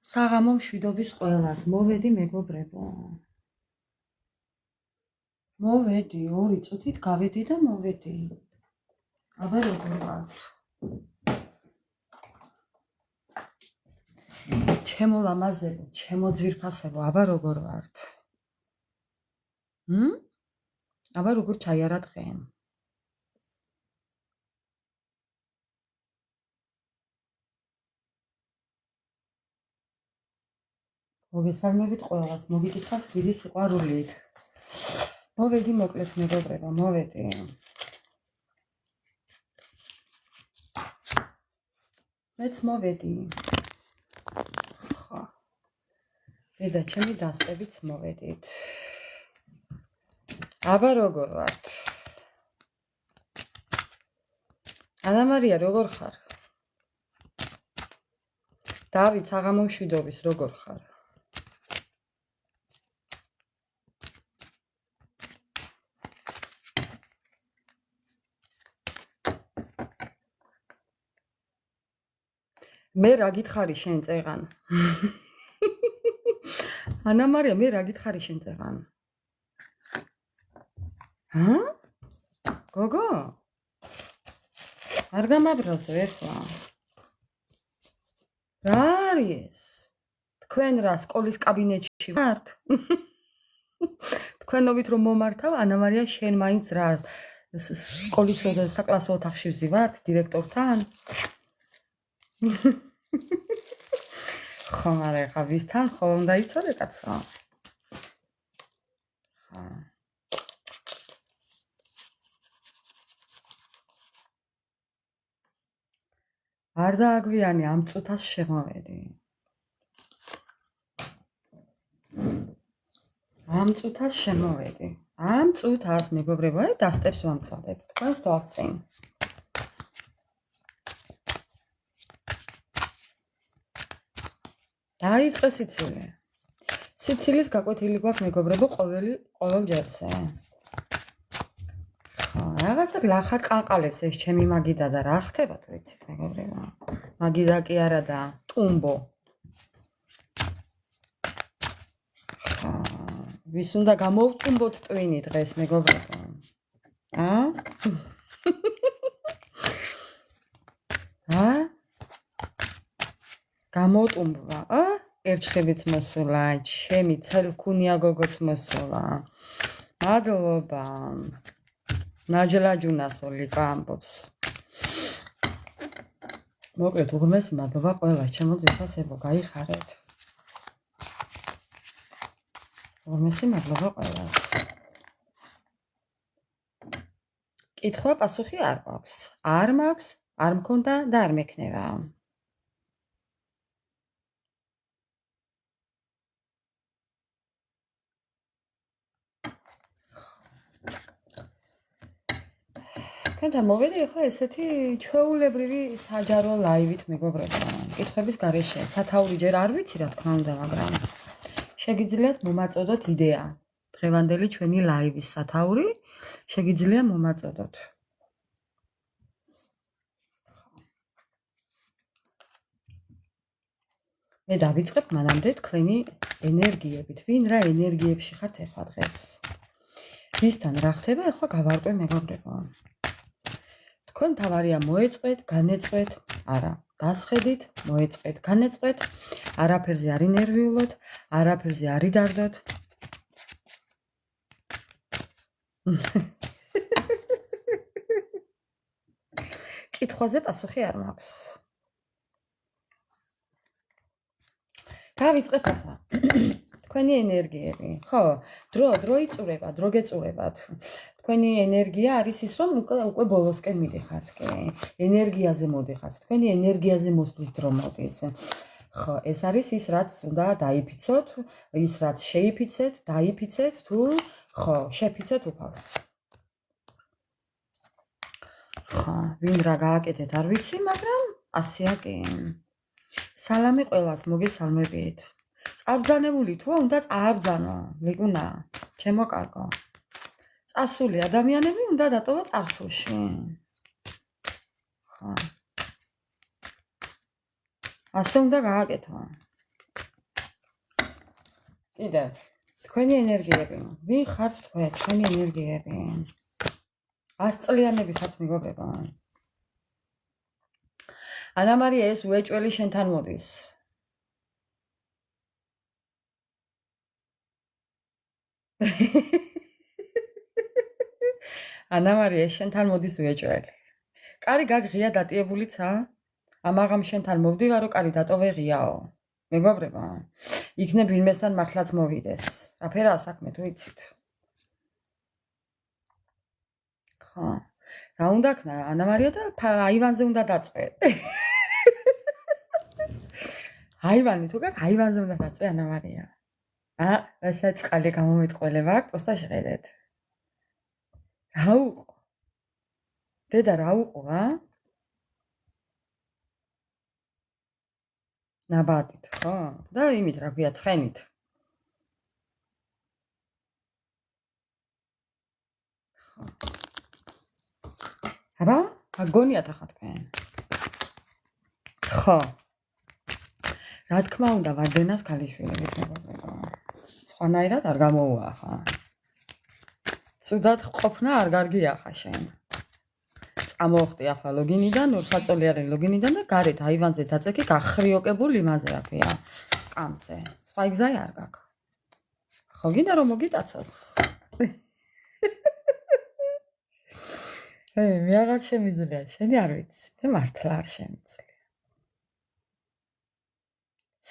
საღამო მშვიდობის ყველას. მოვედი მეგობრებო. მოვედი, 2 წუთით გავედი და მოვედი. აბა როგორ ვართ? ჩემო ლამაზებო, ჩემო ძვირფასებო, აბა როგორ ვართ? აბა როგორ ჩაიარა დღე? მოგესალმებით ყველას, მოგიკითხავს დიდი სიყვარულით. მოვედი მოკლედ მეგობრებო, მოვედი. მეც მოვედი. ხო. დედა ჩემი დასტებით მოვედით. აბა როგორ ვართ? ანა მარია როგორ ხარ? დავით საღამო მშვიდობის როგორ ხარ? მე რა გითხარი შენ წეღან? ანა მარია მე რა გითხარი შენ წეღან? გოგო? არ გამაბრაზო ეხლა. რა არის? თქვენ რა სკოლის კაბინეტში ვართ? თქვენობით რომ მომართავ, ანა მარია შენ მაინც რა სკოლის საკლასო ოთახში ვზივართ დირექტორთან? ხო, არა, ხა ვისთან ხო უნდა იცოდე კაცო? ხა. არ დააგვიანი ამ წუთას შემოვედი. ამ წუთას შემოვედი. ამ წუთას მეგობრებო, დასტებს ვამცალებ. თქვენს თვალწინ. დაიწყე სიცილე. სიცილის გაკვეთილი გვაქვს მეგობრებო ყოველ ჯერზე. ხო, რაღაცა ლახად ყანყალებს ეს ჩემი მაგიდა და რა ხდებათ ვიცით მეგობრებო? მაგიდა კი არა და ტუმბო. ხო, ვის უნდა გამოვტუმბოთ ტვინი დღეს მეგობრებო? გამოტუმბვა, ერჩხებიც მოსულა, ჩემი ცელქუნია გოგოც მოსულა. მადლობა. ნაჯლაჯუნას ოლიკა ამბობს. მოკლედ უღმესი მადლობა ყველას, ჩემო ძვირფასებო, გაიხარეთ. უღმესი მადლობა ყველას. კითხვა პასუხი არ მაქვს. არ მაქვს, არ მქონდა და არ მექნება. თქვენთან მოვედი ახლა ესეთი ჩვეულებრივი საჯარო ლაივით მეგობრებო. კითხების გარეშე სათაური ჯერ არ ვიცი რა თქმა უნდა, მაგრამ შეგიძლიათ მომაწოდოთ იდეა. დღევანდელი ჩვენი ლაივის სათაური შეგიძლია მომაწოდოთ. მე დავიწყებ მანამდე თქვენი ენერგიებით. ვინ რა ენერგიებში ხართ ახლა დღეს? ვისთან რა ხდება ახლა გავარკვე მეგობრებო. თქვენ თავარია მოეწყვეთ, განეწყვეთ, არა, დასხედით, მოეწყვეთ, განეწყვეთ, არაფერზე არ ინერვიულოთ, არაფერზე არ იდარდოთ. კითხვაზე პასუხი არ მაქვს. დავიწყებ ახლა. თქვენი ენერგიები, ხო, დრო იწურება, დრო გეწურებათ. თქვენი ენერგია არის ის, რომ უკვე ბოლოსკენ მიდიხართ, კი. ენერგიაზე მოდიხართ. თქვენი ენერგიაზე მოსვლის დრო მოდის. ხო, ეს არის ის, რაც უნდა დაიფიცოთ, ის რაც შეიფიცეთ, დაიფიცეთ თუ ხო, შეფიცეთ უფალს. ხო, ვინ რა გააკეთეთ არ ვიცი, მაგრამ ასეა კი. სალამი ყველას, მოგესალმებით. წაბძანებული თუა უნდა წააბძანო, მიგუნა, ჩემო კარგო. წასული ადამიანები უნდა დატოვა წარსულში. ხო. ასე უნდა გააკეთო. კიდე თქვენი ენერგიები ვინ ხართ თქვენ თქვენი ენერგიები 100 წლიანები ხართ მეგობრებო ანა მარია ეს უეჭველი შენთან მოდის ანა მარია შენთან მოდის უეჭველი კარი გაგღია დატიებულიცა ამაღამ შენთან მოვდივარო კარი დატოვე ღიაო მეგობრებო იქნებ ვინმესთან მართლაც მოვიდეს რაფერაა საქმე თუ იცით ხო რა უნდა ქნა ანა მარია და აივანზე უნდა დაწვე აივანი თუ გაქვს აივანზე უნდა დაწვე ანა მარია რასაც წყალი გამომეტყველება აქ პოსტა შეხედეთ რა უყო დედა რა უყო ნაბადით ხო და იმით რა ქვია ცხენით აბა აგონიათ ახლა თქვენ ხო რა თქმა უნდა ვარდენას ქალიშვილებით მეგობრებო სხვანაირად არ გამოუახა ცუდად ყოფნა არ გარგია ხა შენ წამოვხდი ახლა ლოგინიდან ორსაწოლიანი ლოგინიდან და გარეთ აივანზე დაწეკი გახრიოკებულ იმაზე რა ქვია სკამზე სხვა გზა არ გაქვს ხო გინდა რომ მოგიტაცოს მე აღარ შემიძლია შენი არ ვიცი მე მართლა არ შემიძლია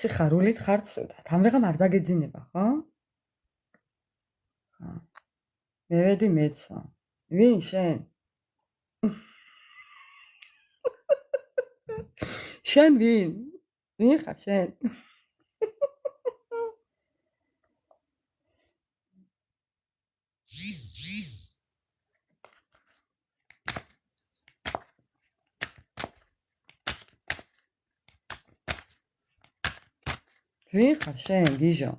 სიხარულით ხარ ცუდად ამღამ არ დაგეძინება ხო მე ვედი მეცო ვინ შენ შენ ვინ ხარ შენ ვინ ხარ შენ გიჟო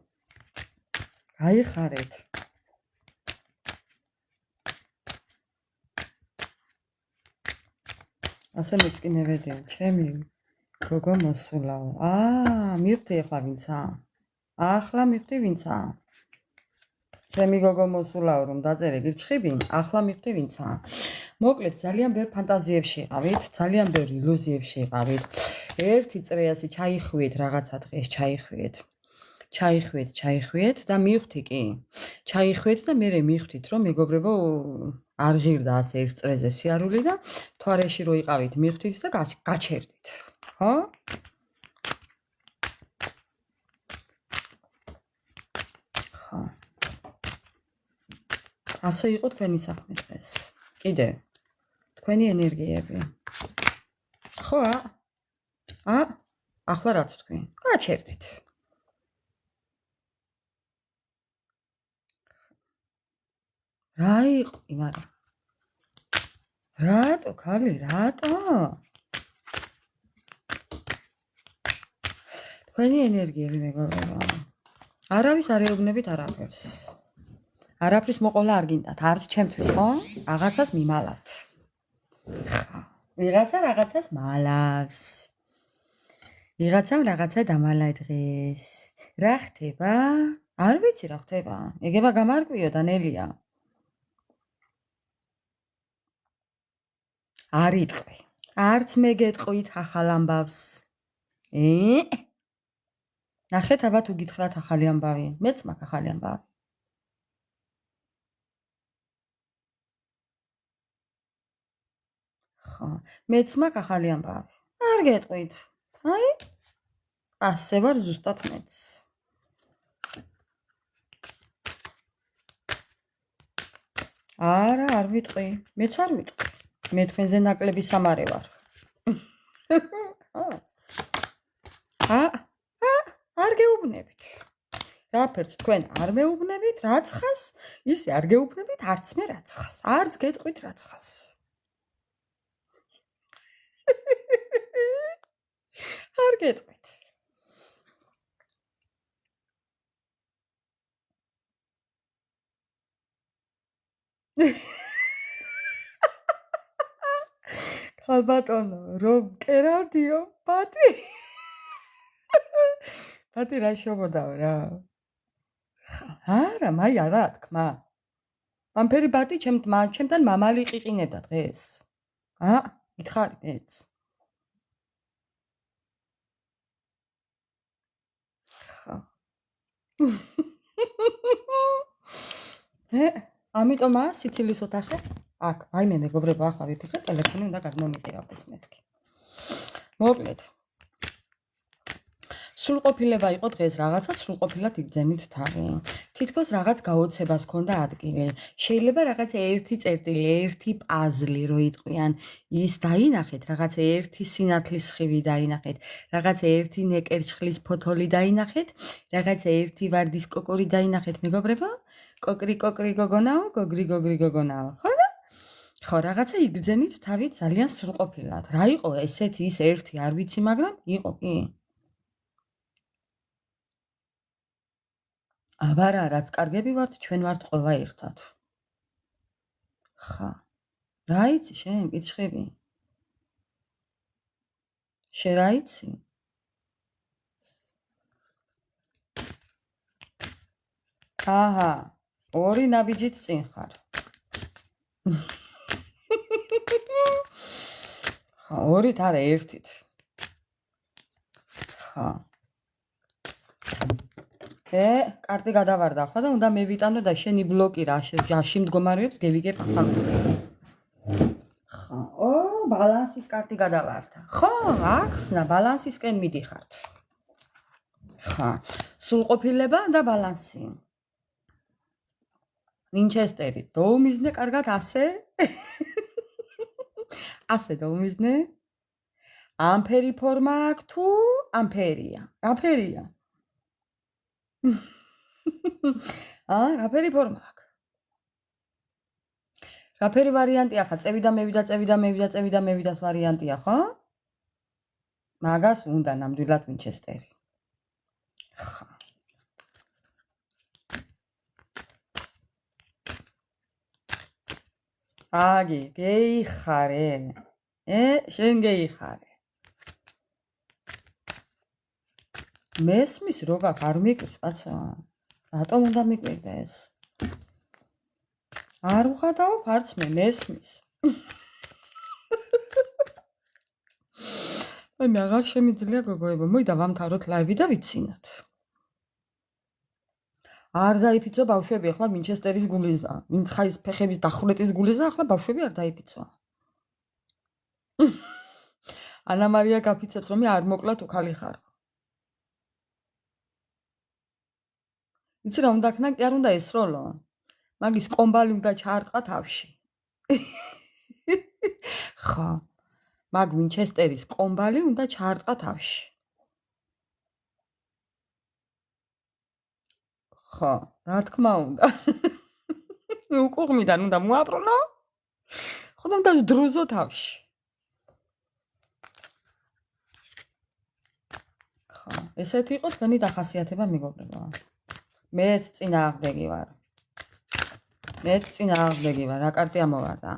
გაიხარეთ ასე მეც კი მევედია ჩემი გოგო მოსულაო მივხვდი ახლა ვინცა ახლა მივხვდი ვინცა ჩემი გოგო მოსულაო რომ დაწერე გირჩხიბინ ახლა მივხვდი ვინცა მოკლედ ძალიან ბევრ ფანტაზიებში იყავით ძალიან ბევრ ილუზიებში იყავით ერთი წრეასი ჩაიხვიეთ რაღაცა დღეს ჩაიხვიეთ და მივხვდი კი ჩაიხვიეთ და მე მივხვდით რომ მეგობრებო არ ღირდა ასე ერთ წრეზე სიარული და თვარეში რო იყავით მივხვდით და გაჩერდით ხო ხო ასე იყო თქვენი საქმე დღეს კიდე თქვენი ენერგიები ხო ახლა რაც თქვი გაჩერდით რა იყო იმარა რატო ქალი რატო თქვენი ენერგიები მეგობრებო არავის არ ეუბნებით არაფრის მოყოლა არ გინდათ არც ჩემთვის ხო რაღაცას მიმალავთ ვიღაცა რაღაცას მალავს ვიღაცამ რაღაცა დამალა დღეს რა ხდება არ ვიცი რა ხდება ეგება გამარკვიო დანელია არ იტყვი არც მე გეტყვით ახალ ამბავს ნახეთ აბა თუ გითხრათ ახალი ამბავი მეც მაქვს ახალი ამბავი ხო მეც მაქვს ახალი ამბავი არ გეტყვით ასე ვარ ზუსტად მეც არა არ ვიტყვი მეც არ ვიტყვი მე თქვენზე ნაკლები სამარე ვარ არ გეუბნებით რაფერს თქვენ არ მეუბნებით რაც ხას ისე არ გეუბნებით არც მე რაც ხას არც გეტყვით რაც ხას არ გეტყვით ხალბატონო რომ კერავდიო პატი რა შობოდაო რა არა, მაი არა თქმა. ამფერი ბატი ჩემთან მამალი ყიყინებდა დღეს. გითხარი მეც. ამიტომა სიცილის ოთახე აქ, მე მეგობრებო, ახლა ვიფიქრე, ტელეფონი უნდა გადმომიყირავდეს მეთქი. მოკლედ. სრულყოფილება იყო დღეს რაღაცა სრულყოფილად იგძენით თავი. თითქოს რაღაც გაოცებას ქონდა ადგილი. შეიძლება რაღაც ერთი წერტილი, ერთი პაზლი რო იტყვიან, ის დაინახეთ, რაღაც ერთი სინათლის სხივი დაინახეთ, რაღაც ერთი ნეკერჩხლის ფოთოლი დაინახეთ, რაღაც ერთი ვარდის კოკორი დაინახეთ, მეგობრებო? კოკრი გოგონაო, გოგრი გოგონაო. ხო, რაღაცა იგძენით თავი ძალიან სრულყოფილად. რა იყო ესეთი ის ერთი, არ ვიცი, მაგრამ იყო კი. აბარა, რაც კარგები ვართ, ჩვენ ვართ ყველა ერთად. ხა. რა იცი შენ, კითხები? შენ რა იცი? აჰა, ორი ნაბიჯით წინ ხარ. ხა, ორით არა, ერთით. ხა. კარტი გადავარდა ხო და უნდა მევიტანო და შენი ბლოკი რა ჟაში მდგომარეობს გევიგებ ხა. ხო, ბალანსის კარტი გადავარდა. ხო, ახსნა, ბალანსისკენ მიდიხართ. ხა, სრულყოფილება და ბალანსი. ვინჩესტერი, დაუმიზნე კარგად ასე? ასე დაუმიზნე? ამფერი ფორმა აქვს თუ ამფერია? რაფერია? რაფერი ფორმა აქვს? რაფერი ვარიანტია ხა? წევი და მევიდას ვარიანტია, ხო? მაგას უნდა ნამდვილად ვინჩესტერი. ხა. აგი, გეიხარე. შენ გეიხარე. მესმის როგაქ არ მიკვირს კაცო. რატომ უნდა მიკვირდეს? არ უხადაო არც მე მესმის. მე აღარ შემიძლია გოგოებო, მოიდა ვამთავროთ ლაივი და ვიცინოთ. არ დაიფიცო ბავშვები ახლა ვინჩესტერის გულიზა. ვინც ხაის ფეხების დახვრეტის გულიზა, ახლა ბავშვები არ დაიფიცო. ანა მარია გაფიცებს რომ არ მოკლა თუ ხალი ხარ. იცი რა უნდა ქნა, კი არ უნდა ესროლო. მაგის კომბალი უნდა ჩაარტყა თავში. ხა. მაგ ვინჩესტერის კომბალი უნდა ჩაარტყა თავში. ხო, რა თქმა უნდა. მე უკუღმიდან უნდა მოაბრუნო. ხოდამ და დრუზო თავში. ხო, ესეთი იყო თქვენი დახასიათება მეგობრებო. მეც წინააღმდეგი ვარ. რა კარტი ამოვარდა.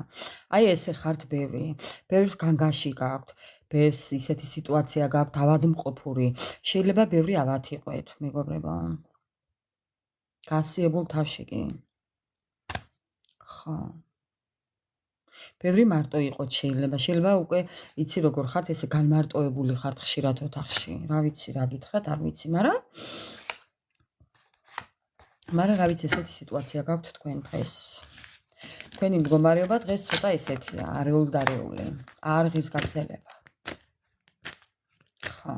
აი ესე ხართ ბევრი. ბევრს განგაში გაქვთ. ბევრს ისეთი სიტუაცია გაქვთ ავადმყოფური. შეიძლება ბევრი ავად იყვეთ, მეგობრებო. გასიებულ თავში კი. ხო. ბევრი მარტო იყოთ შეიძლება უკვე იცი როგორ ხართ ესე განმარტოებული ხართ ხშირად ოთახში. რა ვიცი რა გითხრათ, არ ვიცი, მაგრამ რა ვიცი ესეთი სიტუაცია გაქვთ თქვენ დღეს. თქვენი მდგომარეობა დღეს ცოტა ესეთია, არეულ-დარეული. არ ღირს გაგრძელება. ხა.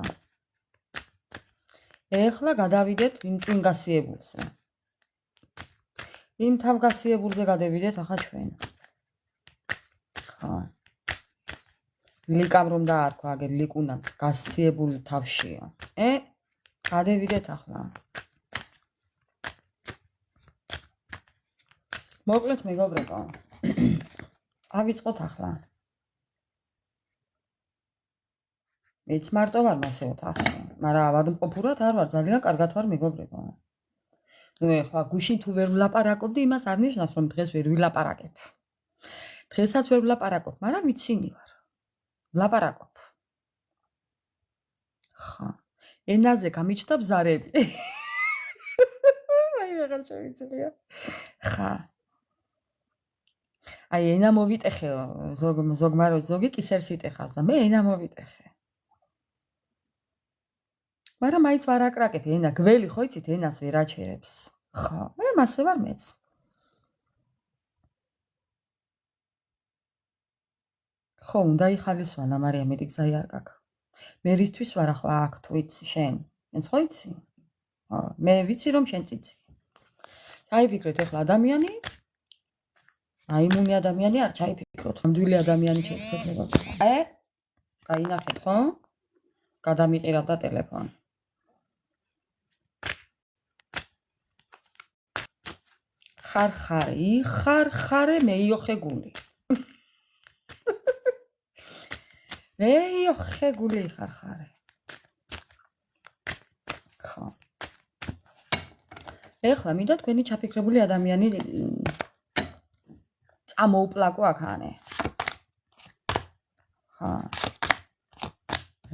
ეხლა გადავიდეთ იმ ტვინგასიებულზე. იმ თავგასიებულზე გადავიდეთ ახლა ჩვენ. ხა. ლიკამ რომ დაარქვა, აგერ ლიკუნა გასიებული თავშია. გადავიდეთ ახლა. მოკლედ მეგობრებო. ავიწყოთ ახლა. მეც მარტო ვარ მასე ოთახში, მაგრამ ავადმყოფურად არ ვარ, ძალიან კარგად ვარ მეგობრებო. ნუ ეხლა გუშინ თუ ვერ ვლაპარაკობდი, იმას არ ნიშნავს რომ დღეს ვერ ვილაპარაკებ. დღესაც ვერ ვლაპარაკობ, მაგრამ ვიცინი ვარ. ვლაპარაკობ. ხა. ენაზე გამიჩნდა ბზარები. აი ვეღარ შევიძლია. ხა. აი ენა მოვიტეხეო, ზოგი კისერს იტეხავს და მე ენა მოვიტეხე. მაგრამ მაინც ვარ აკრაკებ ენა, გველი ხო იცით ენას ვერ აჩერებს. ხო, მასე ვარ მეც. ხო, უნდა იხალისვანა, მარია მეტი გზა არ გაქვს. მე რისთვის ვარ ახლა აქ თუ იცი შენ? მეც ხო იცი? მე ვიცი რომ შენ წიცი. ჩაიფიქრეთ ახლა ადამიანი. აიმუნი ადამიანი არ ჩაიფიქროთ. ნამდვილი ადამიანი შეგვიძლია. გაინახეთ ხო? გადამიყირავდა ტელეფონი. ხარხარე, იხარხარე მეიოხე გული. მეიოხე გული იხარხარე. ხო. ეხლა მინდა თქვენი ჩაფიქრებული ადამიანი წამოუპლაკო აქანე. ხა.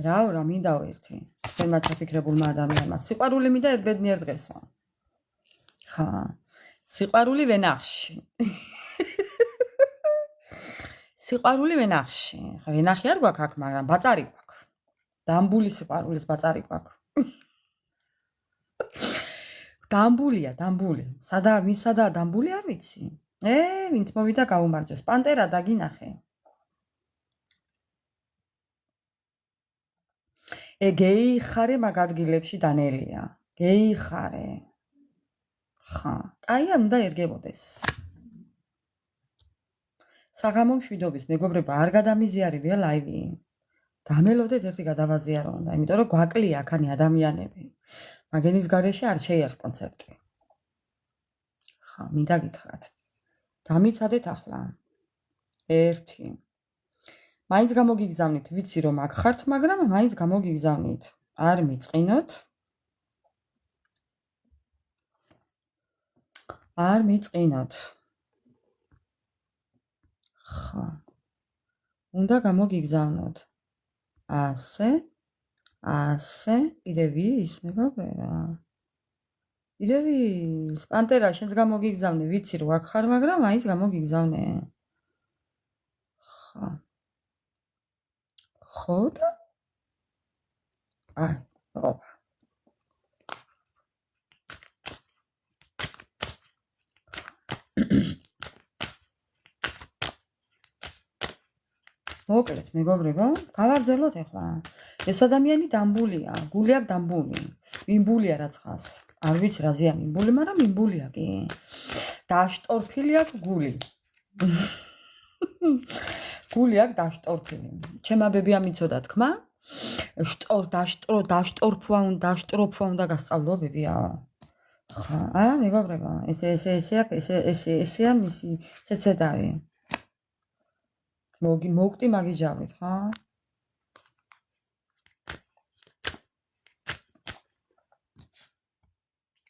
რა მინდაო ერთი. თქვენმა ჩაფიქრებულმა ადამიანმა. სიყვარული მინდა ერთბედნიერ დღესო. ხა. სიყვარული ვენახში. სიყვარული ვენახში. ხა ვენახი არ გვაქვს აქ, მაგრამ ბაწარი გვაქვს. დამბული სიყვარულის ბაწარი გვაქვს. დამბულია, დამბული. სადაა დამბული არ ვიცი. ვინც მოვიდა გაუმარჯოს. პანტერა დაგინახე. გეიხარე მაგ ადგილებში დანელია. გეიხარე. ხა, აი არ უნდა ერგებოდეს. საღამო მშვიდობის, მეგობრებო, არ გადამიზიარებია ლაივი. დამელოდეთ ერთი გადავაზიარო უნდა, იმიტომ რომ გვაკლია აქანი ადამიანები. მაგენის გარეშე არ შეიარს კონცერტი. ხა, მინდა გითხრათ. დამიცადეთ ახლა. 1. მაინც გამოგიგზავნით, ვიცი რომ აქ ხართ, მაგრამ მაინც გამოგიგზავნით. არ მიწყინოთ. არ მიწყინოთ. ხა. უნდა გამოგიგზავნოთ. ასე. კიდევ ის, მეგობრებო. კიდევ ის, პანტერა, შენს გამოგიგზავნე, ვიცი რომ აქ ხარ, მაგრამ მაინც გამოგიგზავნე. ხა. ხო და? ოპა. მოკლედ, მეგობრებო, გავაგზავნოთ ახლა. ეს ადამიანი დამბულია, გული აქვს დამბული. მიმბულია რაც ხას. არ ვიცი რა ზეა მიმბული, მაგრამ მიმბულია კი. დაშტორფილი აქვს გული. გული აქვს დაშტორფილი. ჩემმა ბებიამ იცოდა თქმა. დაშტორფვა უნდა გასწავლო ბებია. ხა, მეგობრებო, ესეა მისი ცეცედავი. მოვკვდი მაგის ჯავრით, ხა?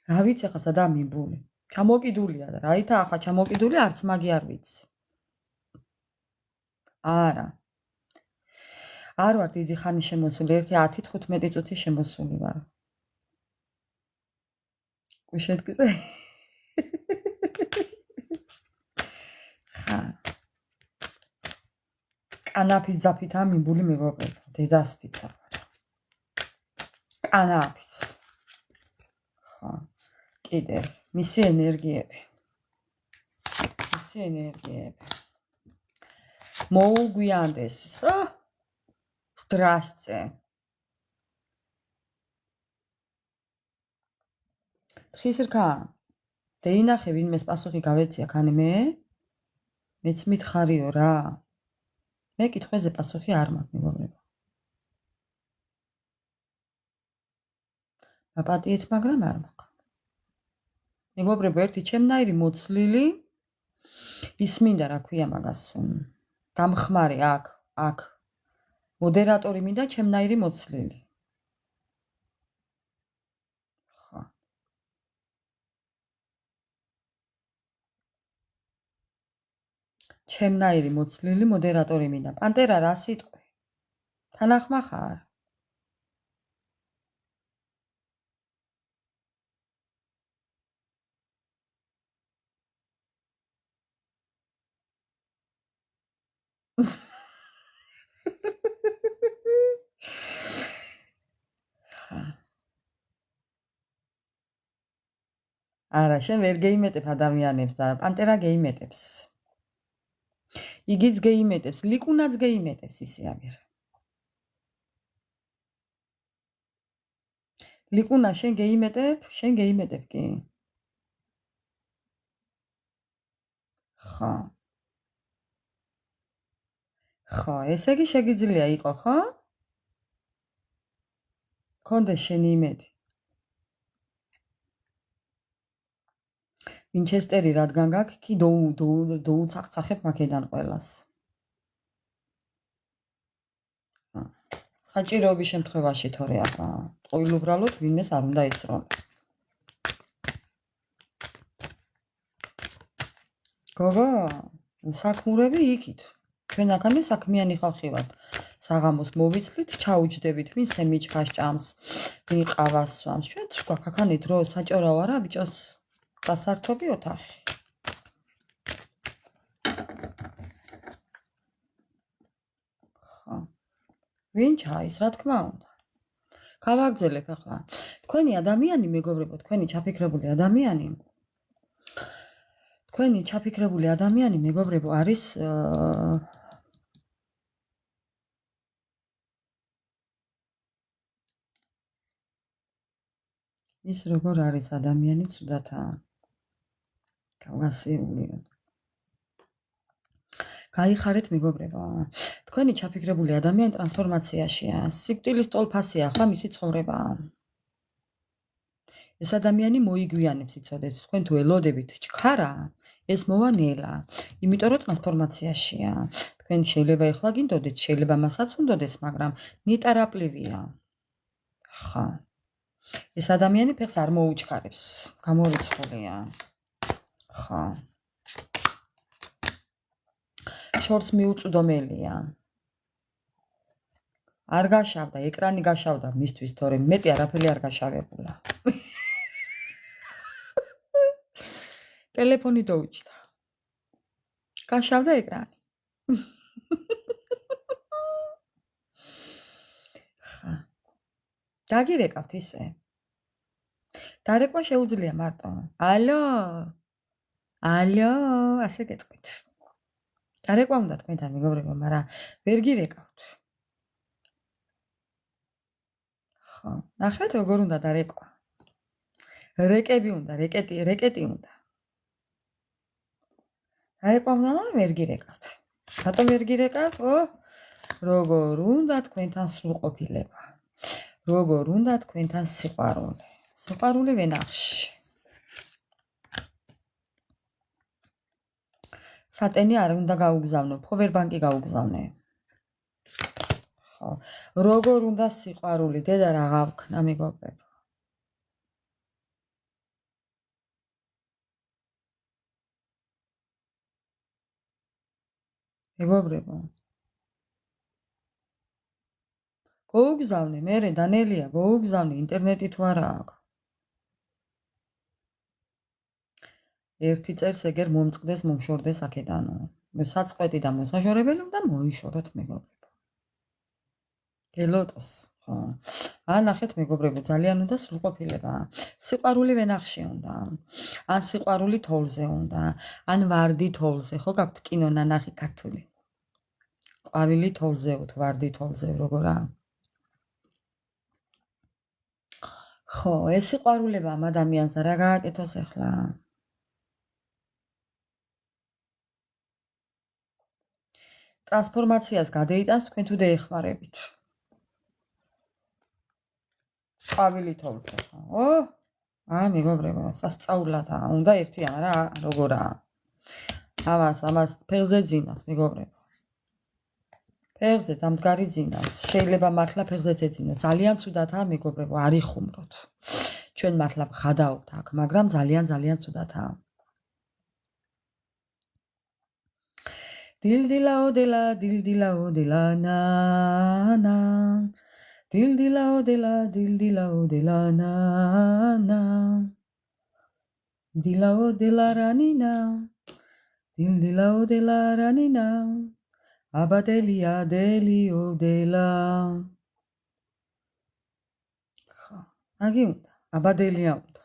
რა ვიცი ახლა სადაა მიმბული. ჩამოკიდულია და რაითა ახლა ჩამოკიდული არც მაგი არ ვიცი. არა. არ ვარ დიდი ხანი შემოსული, 10-15 წუთი შემოსული ვარ. უშედგზე. ხა. კანაფის ზაფითაა მიმბული მეგობრებო, დედას ფიცა ვარ. კანაფის. ხა. კიდე, მისი ენერგიები. მოუგვიანდეს. Здрасте. თხის რქა. დეინახე ვინმეს პასუხი გავეცია ქანი მეც მითხარიო რა. მე კითხვაზე პასუხი არ მაქვს მეგობრებო. აპატიეთ, მაგრამ არ მაქვს. მეგობრებო, ერთი ჩემნაირი მოცლილი ის მინდა რა ქვია მაგას. დამხმარე აქ. მოდერატორი მინდა ჩემნაირი მოცლილი. ხა. ჩემნაირი მოცლილი მოდერატორი მინდა. პანტერა რა სიტყვი? თანახმა ხარ? არა, შენ ვერ გეიმეტებ ადამიანებს და პანტერა გეიმეტებს. იგიც გეიმეტებს, ლიკუნაც გეიმეტებს ისე აგერ. ლიკუნა შენ გეიმეტებ კი. ხო. ხო, ესე იგი შეგიძლია იყო, ხო? კონდეს შენი იმედი. ვინჩესტერი რადგან გაქვს, კი доуцახცახებ მაქედან ყველას. საჭიროების შემთხვევაში თორე ახლა ყოველუბრალოდ ვინმეს არ უნდა ისროლო. გოგო, საქმურები იქით. ჩვენ აქამდე საქმიანი ხალხი ვართ. საღამოს მოვიცლით, ჩაუჯდებით, ვინ სემიჩქას ჭამს, ვინ ყავას სვამს. ჩვენც გვაქვს აქამდე დრო, საჭირო არა ბიჭოს დასართობი ოთახი. ხო. ვინ ჩაის, რა თქმა უნდა. გავაგრძელებ ახლა. თქვენი ადამიანი, მეგობრებო, თქვენი ჩაფიქრებული ადამიანი, მეგობრებო, არის ის როგორ არის ადამიანი ცუდათა გავასიულიო. გაიხარეთ მეგობრებო. თქვენი ჩაფიქრებული ადამიანი ტრანსფორმაციაშია. სიკვდილის ტოლფასია ახლა მისი ცხოვრება. ეს ადამიანი მოიგვიანებს იცოდეთ, თქვენ თუ ელოდებით ჩქარა, ეს მოვა ნელა. იმიტომ რომ ტრანსფორმაციაშია. თქვენ შეიძლება ეხლა გინდოდეთ, შეიძლება მასაც უნდოდეს, მაგრამ ნიტარაპლივია. ხა. ეს ადამიანი ფეხს არ მოუჩქარებს, გამორიცხულია. ხა. შორს მიუწვდომელია. არ გაშავდა, ეკრანი გაშავდა მისთვის, თორემ მეტი არაფერი არ გაშავებულა. ტელეფონი დაუჭდა. გაშავდა ეკრანი. ხა. დაგირეკავთ ისე. დარეკვა შეუძლია მარტო. ალო, ასე გეტყვით. დარეკვა უნდა თქვენთან მეგობრებო, მაგრამ ვერ გირეკავთ. ხო, ნახეთ როგორ უნდა დარეკვა. რეკები უნდა, რეკეტი უნდა. დარეკვა უნდა, ვერ გირეკავთ. რატომ ვერ გირეკავთ? როგორ უნდა თქვენთან სრულყოფილება. როგორ უნდა თქვენთან სიყვარული. სიყვარული ვენახში. სატენი არ უნდა გაუგზავნო, ფოვერბანკი გაუგზავნე. ხო, როგორ უნდა სიყვარული, დედა რა გავქნა მეგობრებო. მეგობრებო. გაუგზავნე, მერე დანელია, გაუგზავნე, ინტერნეტი თუ არა აქვს. ერთი წერს ეგერ მომწყდეს, მომშორდეს აქედანო. საწყვეტი და მოსაშორებელი უნდა მოიშოროთ მეგობრებო. გელოტოს, ხო. ნახეთ მეგობრებო, ძალიან უნდა სრულყოფილება. სიყვარული ვენახში უნდა. ან სიყვარული თოვლზე უნდა, ან ვარდი თოვლზე, ხო გაქვთ კინო ნანახი ქართული. ყვავილი თოვლზე, ვარდი თოვლზე, როგორა? ხო, ეს სიყვარულება ამ ადამიანს რა გააკეთოს ახლა? ტრანსფორმაციას გადაიტანს თქვენ თუ დაეხმარებით. ყვავილი თოვლზე, ხო? მეგობრებო, სასწაულადა, უნდა ერთიან რა, როგორა? ამას ფეხზე ძინავს, მეგობრებო. ფეხზე დამდგარი ძინავს. შეიძლება მართლა ფეხზეც ეძინოს. ძალიან ცუდათაა, მეგობრებო, არ იხუმროთ. ჩვენ მართლა ხადაობთ აქ, მაგრამ ძალიან ცუდათაა. დილდილაო დილდილაო ნანა დილდილაო ნანა დილაო რანინა დილდილაო რანინა აბადელია დელიო დელა ხო აგი უნდა აბადელია უნდა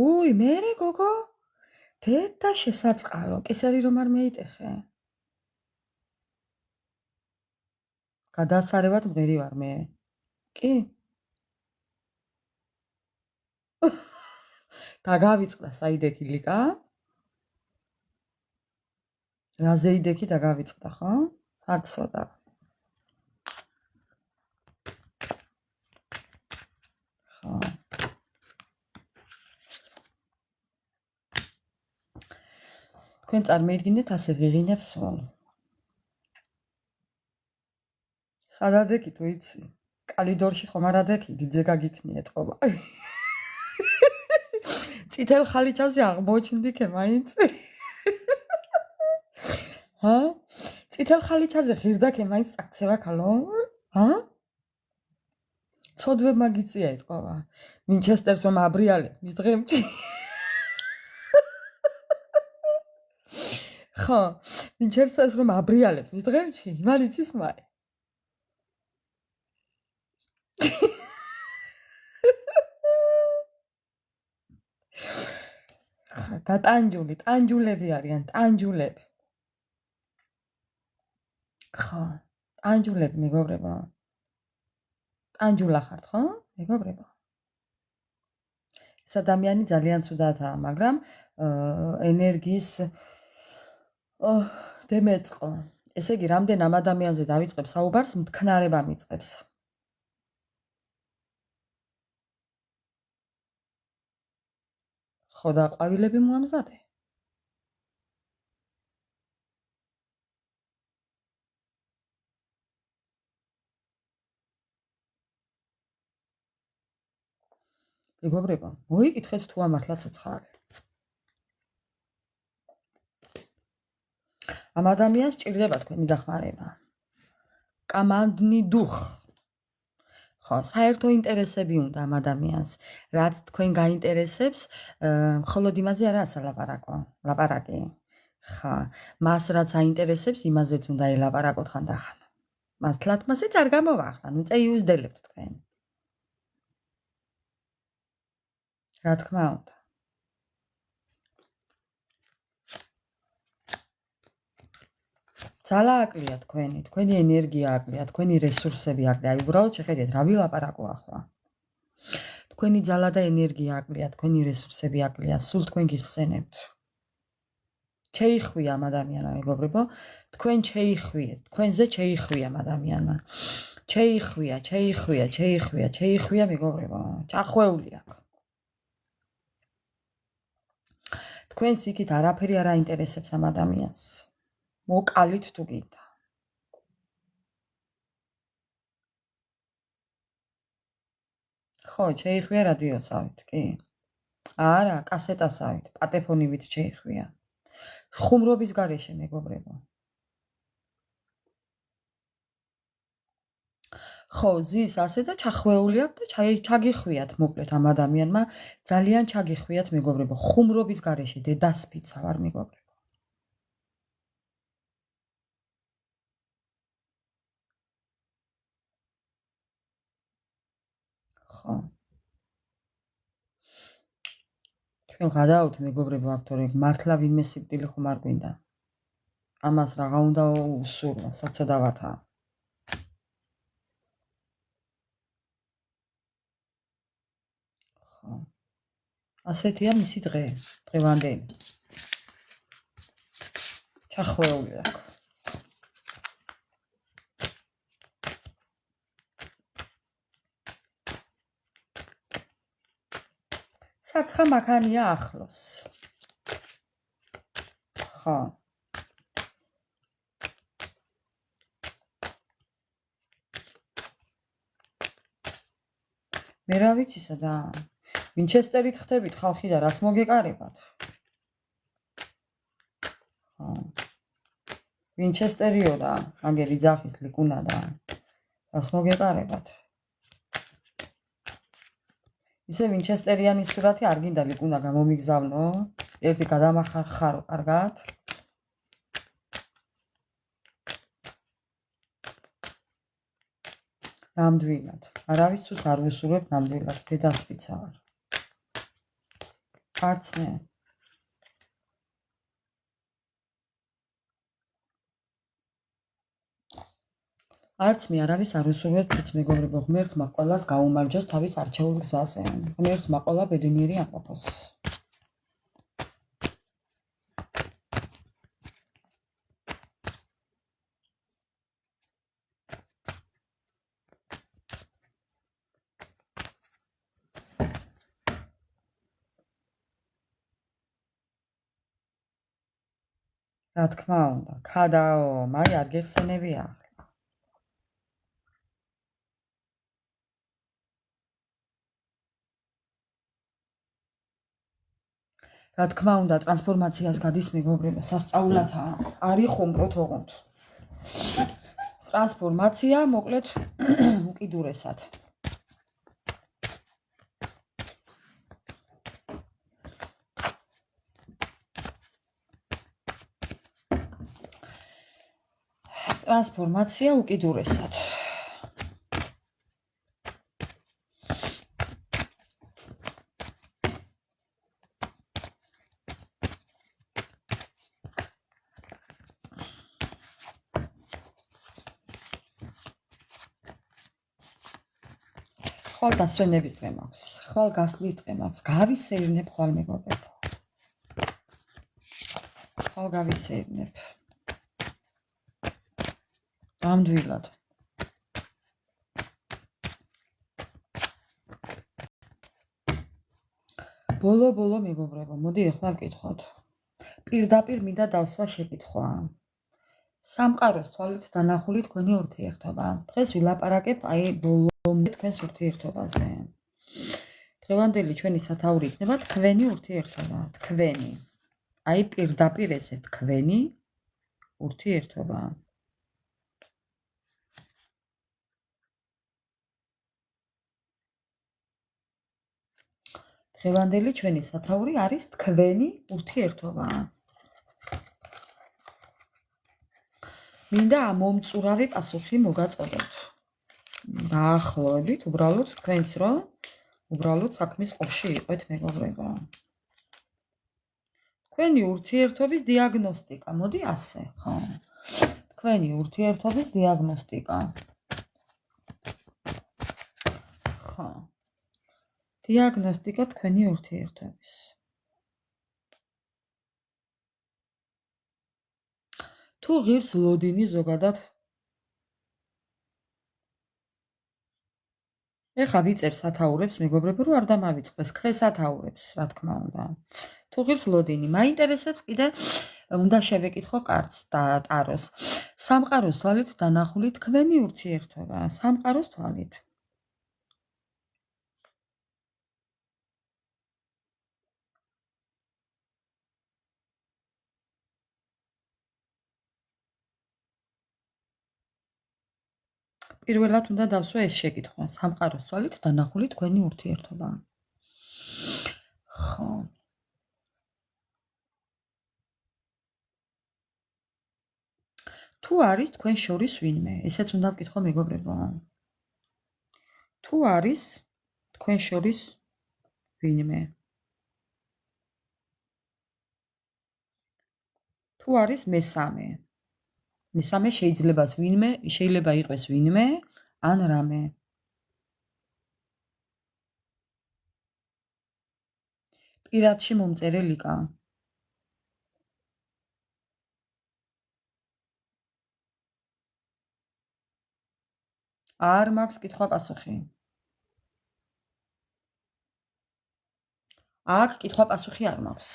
უი მერე გოგო თეთა შესაწყალო კისერი რომ არ მეიტეხე გადასარევად მღერი ვარ მე კი დაგავიწყდა საიდექი ლიკა რაზე იდექი დაგავიწყდა ხო საცოდა ხო თქვენ წარმოიდგინეთ ასე ვიღინებს სულ სადადექით ვიცი კალიდორში ხომ არ ადექი დიდზე გაგიქნიეთ ყობა წითელ ხალიჩაზე აღმოჩნდიქე მაინც ჰა წითელ ხალიჩაზე ღირდაქე მაინც წაქცევა ქალო ჰა ცოდვე მაგიწია ეთყობა ვინჩესტერს რომ აბრიალე მის დღემში ხო ვინჩესტერს რომ აბრიალებ მის დღემში იმალიცის მაი და ტანჯულები არიან ტანჯულები ხო ტანჯულები მეგობრებო ტანჯულა ხართ ხო მეგობრებო ეს ადამიანი ძალიან ცუდათაა მაგრამ ენერგიის დემეწყო ესე იგი რამდენ ამ ადამიანზე დავიწყებ საუბარს მთქნარება მიწყებს ხო და ყვავილები მოამზადე მეგობრებო მოიკითხეთ თუ ამართლა ცოცხალი ამ ადამიანს ჭირდება თქვენი დახმარება კამანდნი დუხ ხო საერთო ინტერესები უნდა ამ ადამიანს რაც თქვენ გაინტერესებს მხოლოდ იმაზე არაა ლაპარაკი ხა მას რაც აინტერესებს იმაზეც უნდა ელაპარაკოთ ხანდახან მას თლათმასეც არ გამოვახლა ნუ წეიუსდელებთ თქვენ რა თქმა უნდა ძალა აკლია თქვენი ენერგია აკლია თქვენი რესურსები აკლია აი უბრალოდ შეხედეთ რა ვილაპარაკო ახლა თქვენი ძალა და ენერგია აკლია თქვენი რესურსები აკლია სულ თქვენ გიხსენებთ შეიხვია ამ ადამიანმა მეგობრებო თქვენ შეიხვიეთ თქვენზე შეიხვია ამ ადამიანმა შეიხვია მეგობრებო ჩახვეული აქ თქვენს იქით არაფერი არ აინტერესებს ამ ადამიანს მოკალით თუ გინდა ხო შეიხვია რადიოსავით კი არა კასეტასავით პატეფონივით შეიხვია ხუმრობის გარეშე მეგობრებო ხო ზის ასე და ჩახვეული აქვს და ჩაგიხვიათ მოკლედ ამ ადამიანმა ძალიან ჩაგიხვიათ მეგობრებო ხუმრობის გარეშე დედასფიცა ვარ მეგობრებო ხო ჩვენ გადავთ მეგობრებო აქ თორე მართლა ვინმე სიკვდილი ხომ არ გვინდა ამას რაღა უნდა უსურვო საცოდავათა ხო ასეთია მისი დღევანდელი ჩახვეული აქ საცხა მაქანია ახლოს ხო მე რა ვიცი სადა ვინჩესტერით ხდებით ხალხი და რას მოგეკარებათ ხო ვინჩესტერიო და მაგერი ძახის ლიკუნა და რას მოგეყარებათ? ისე ვინჩესტერიანის სურათი არ გინდა ლიკუნა გამომიგზავნო? ერთი გადამახარხარო კარგად? ნამდვილად. არავის თუს არ ვუსურვებ ნამდვილად, დედას ვიცავარ. არც მე. არც მე არავის არ ვუსურვებ თვით მეგობრებო, ღმერთმა ყველას გაუმარჯოს თავის არჩეულ გზაზე. ღმერთმა ყველა ბედნიერი აყოფოს. რა თქმა უნდა, ქადაო, მაი არ გეხსენებია. რა თქმა უნდა, ტრანსფორმაციას გადის მეგობრებო, სასწაულათაა. არის ხუმროთ ოღონდ. ტრანსფორმაცია, მოკლედ, უკიდურესად. ტრანსფორმაცია უკიდურესად. ხვალ დასვენების დღე მაქვს, ხვალ გასვლის დღე მაქვს, გავისეირნებ ხვალ მეგობრებო. ხვალ გავისეირნებ. ნამდვილად. ბოლო მეგობრებო, მოდი ახლა ვკითხოთ. პირდაპირ მინდა დავსვა შეკითხვა. სამყაროს თვალით დანახული თქვენი ურთიერთობა. დღეს ვილაპარაკებ აი ბოლომდე თქვენს ურთიერთობაზე. დღევანდელი ჩვენი სათაური იქნება თქვენი ურთიერთობა, თქვენი. აი პირდაპირ ესე თქვენი ურთიერთობა. დღევანდელი ჩვენი სათაური არის თქვენი ურთიერთობა. მინდა მომწურავი პასუხი მოგაწოდოთ. დაახლოებით, უბრალოდ თქვენს რომ უბრალოდ საქმის ყოფში იყეთ მეგობრებო. თქვენი ურთიერთობის დიაგნოსტიკა, მოდი ასე, ხო? თქვენი ურთიერთობის დიაგნოსტიკა. ხო. დიაგნოსტიკა თქვენი ურთიერთობის. თუ ღირს ლოდინი ზოგადად ეხა ვიწერ სათაურებს მეგობრებო, რომ არ დამავიწყდეს ქრე სათაურებს, რა თქმა უნდა. თუ ღირს ლოდინი, მაინტერესებს კიდე უნდა შევეკითხო კარტს და ტაროს. სამყაროს თვალით დანახული თქვენი ურთიერთობა, სამყაროს თვალით. პირველად უნდა დავსვა ეს შეკითხვა, სამყაროს თვალით დანახული თქვენი ურთიერთობა. ხო. თუ არის თქვენ შორის ვინმე, ესეც უნდა ვკითხო მეგობრებო. თუ არის თქვენ შორის ვინმე. თუ არის მესამე. მესამე შეიძლება იყოს ვინმე ან რამე. პირადში მომწერელიკა. არ მაქვს კითხვა პასუხი. აქ კითხვა პასუხი არ მაქვს.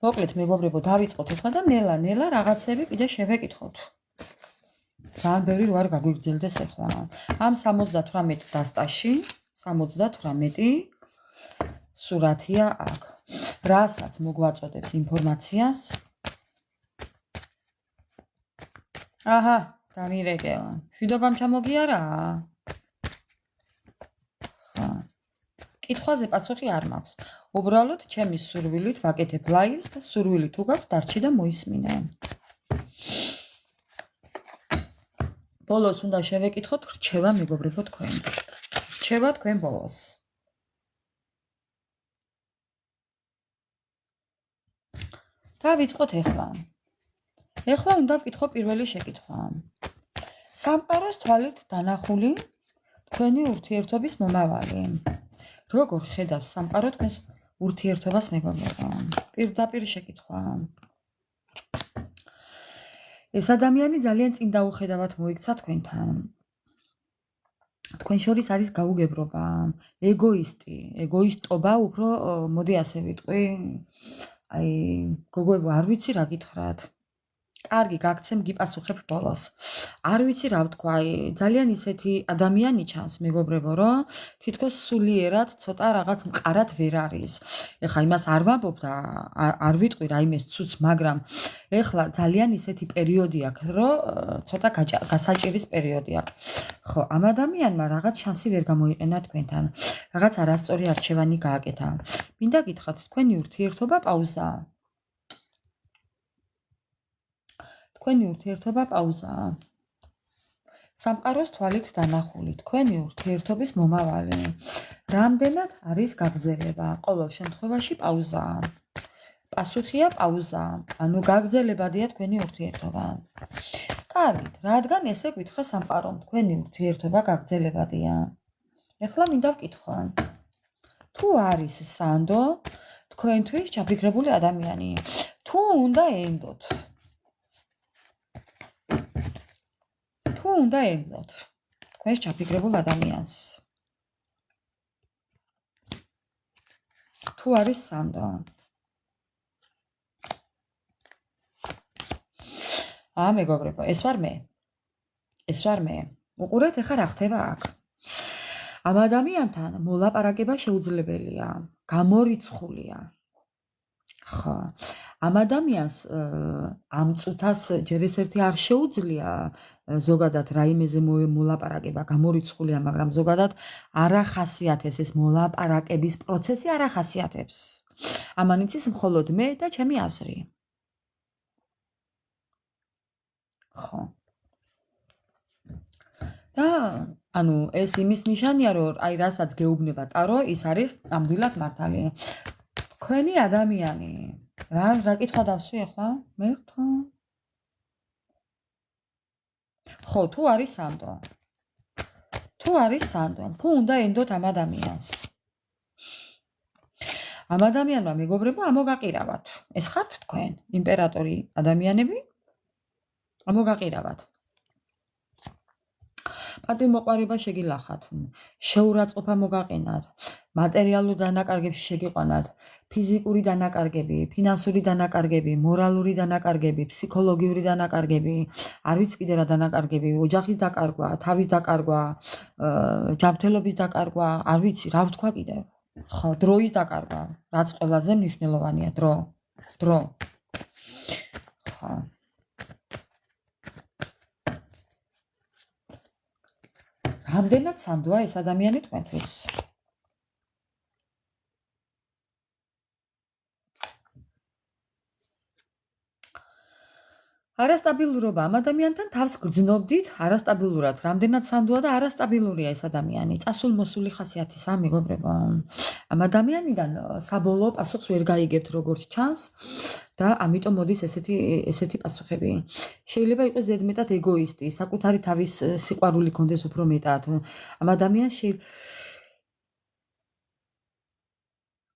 მოკლედ მეგობრებო, დავიწყოთ ახლა და ნელა რაღაცები კიდე შევეკითხოთ. ძალიან ბევრი რო არ გაგვიგრძელდეს ახლა. ამ 78 დასტაში 78 სურათია აქ. რასაც მოგვაწოდებს ინფორმაციას აჰა, დამირეკეო. მშვიდობამ ჩამოგიარა? ხა. კითხვაზე პასუხი არ მაქვს. უბრალოდ ჩემი სურვილით ვაკეთებ ლაივს და სურვილი თუ გაქვს დარჩი და მოისმინე. ბოლოს უნდა შევეკითხოთ რჩევა მეგობრებო თქვენ. რჩევა თქვენ ბოლოს. დავიწყოთ ეხლა. ეხლა უნდა ვკითხო პირველი შეკითხვა. სამყაროს თვალით დანახული თქვენი ურთიერთობის მომავალი. როგორ ხედავს სამყარო თქვენს ურთიერთობას მეგობრებო? პირდაპირ შეკითხვა. ეს ადამიანი ძალიან წინ დაუხედავად მოიქცა თქვენთან. თქვენ შორის არის გაუგებრობა, ეგოისტობა, უფრო მოდი ასე ვიტყვი. აი, გოგოებო, არ ვიცი რა გითხრათ. კარგი, გაგცემ, გიპასუხებ ბოლოს. არ ვიცი რა ვთქვა, აი, ძალიან ისეთი ადამიანი ჩანს, მეგობრებო, რომ თითქოს სულიერად ცოტა რაღაც მყარად ვერ არის. ეხლა იმას არ ვამბობ და არ ვიტყვი რაიმეს ცუც, მაგრამ ეხლა ძალიან ისეთი პერიოდი აქვს, რომ ცოტა გასაჭირის პერიოდი აქვს. ხო, ამ ადამიანმა რაღაც შანსი ვერ გამოიყენა თქვენთან. რაღაც არასწორი არჩევანი გააკეთა. მინდა გითხრათ, თქვენი ურთიერთობა პაუზაა. თქვენი ურთიერთობა პაუზაა. სამყაროს თვალით დანახული თქვენი ურთიერთობის მომავალი. რამდენად არის გაგრძელება? ყოველ შემთხვევაში პაუზაა. პასუხია პაუზაა. ანუ გაგრძელებადია თქვენი ურთიერთობა. კარგით, რადგან ესე გითხრა სამყარომ, თქვენი ურთიერთობა გაგრძელებადია. ეხლა მინდა ვკითხო. თუ არის სანდო თქვენთვის ჩაფიქრებული ადამიანი? თუ უნდა ენდოთ? თუ უნდა ენდოთ თქვენს ჩაფიქრებულ ადამიანს? თუ არის სანდო? მეგობრებო, ეს ვარ მე. უყურეთ ეხლა რა ხდება აქ. ამ ადამიანთან მოლაპარაკება შეუძლებელია, გამორიცხულია. ხო, ამ ადამიანს ამ წუთას ჯერ ესერთი არ შეუძლია ზოგადად რაიმეზე მოლაპარაკება, გამორიცხულია, მაგრამ ზოგადად არ ახასიათებს ეს მოლაპარაკების პროცესი, არ ახასიათებს. ამან იცის მხოლოდ მე და ჩემი აზრი. ხო. და ანუ ეს იმის ნიშანია, რომ აი რასაც გეუბნება ტარო, ის არის ნამდვილად მართალი. თქვენი ადამიანი რა კითხვა დავსვი ახლა? მე ხო? ხო, თუ არის სანდო. თუ არის სანდო, თუ უნდა ენდოთ ამ ადამიანს. ამ ადამიანმა მეგობრებო ამოგაყირავათ. ეს ხართ თქვენ, იმპერატორი ადამიანები? ამოგაყირავათ. პატივმოყვარება შეგილახათ, შეურაცხყოფა მოგაყენათ, მატერიალურ დანაკარგებში შეგიყვანათ, ფიზიკური დანაკარგები, ფინანსური დანაკარგები, მორალური დანაკარგები, ფსიქოლოგიური დანაკარგები, არ ვიცი კიდე რა დანაკარგები, ოჯახის დაკარგვა, თავის დაკარგვა, ჯანმრთელობის დაკარგვა, არ ვიცი რა ვთქვა კიდე. ხო, დროის დაკარგვა, რაც ყველაზე მნიშვნელოვანია, დრო. ხო. რამდენად სანდოა ეს ადამიანი თქვენთვის? არასტაბილურობა ამ ადამიანთან თავს გრძნობდით, არასტაბილურად. რამდენად სანდოა და არასტაბილურია ეს ადამიანი. წასულ-მოსული ხასიათისაა, მეგობრებო. ამ ადამიანიდან საბოლოო პასუხს ვერ გაიგებთ, როგორც ჩანს და ამიტომ მოდის ესეთი პასუხები. შეიძლება იყოს ზედმეტად ეგოისტი, საკუთარი თავის სიყვარული კონდეს უფრო მეტად. ამ ადამიანს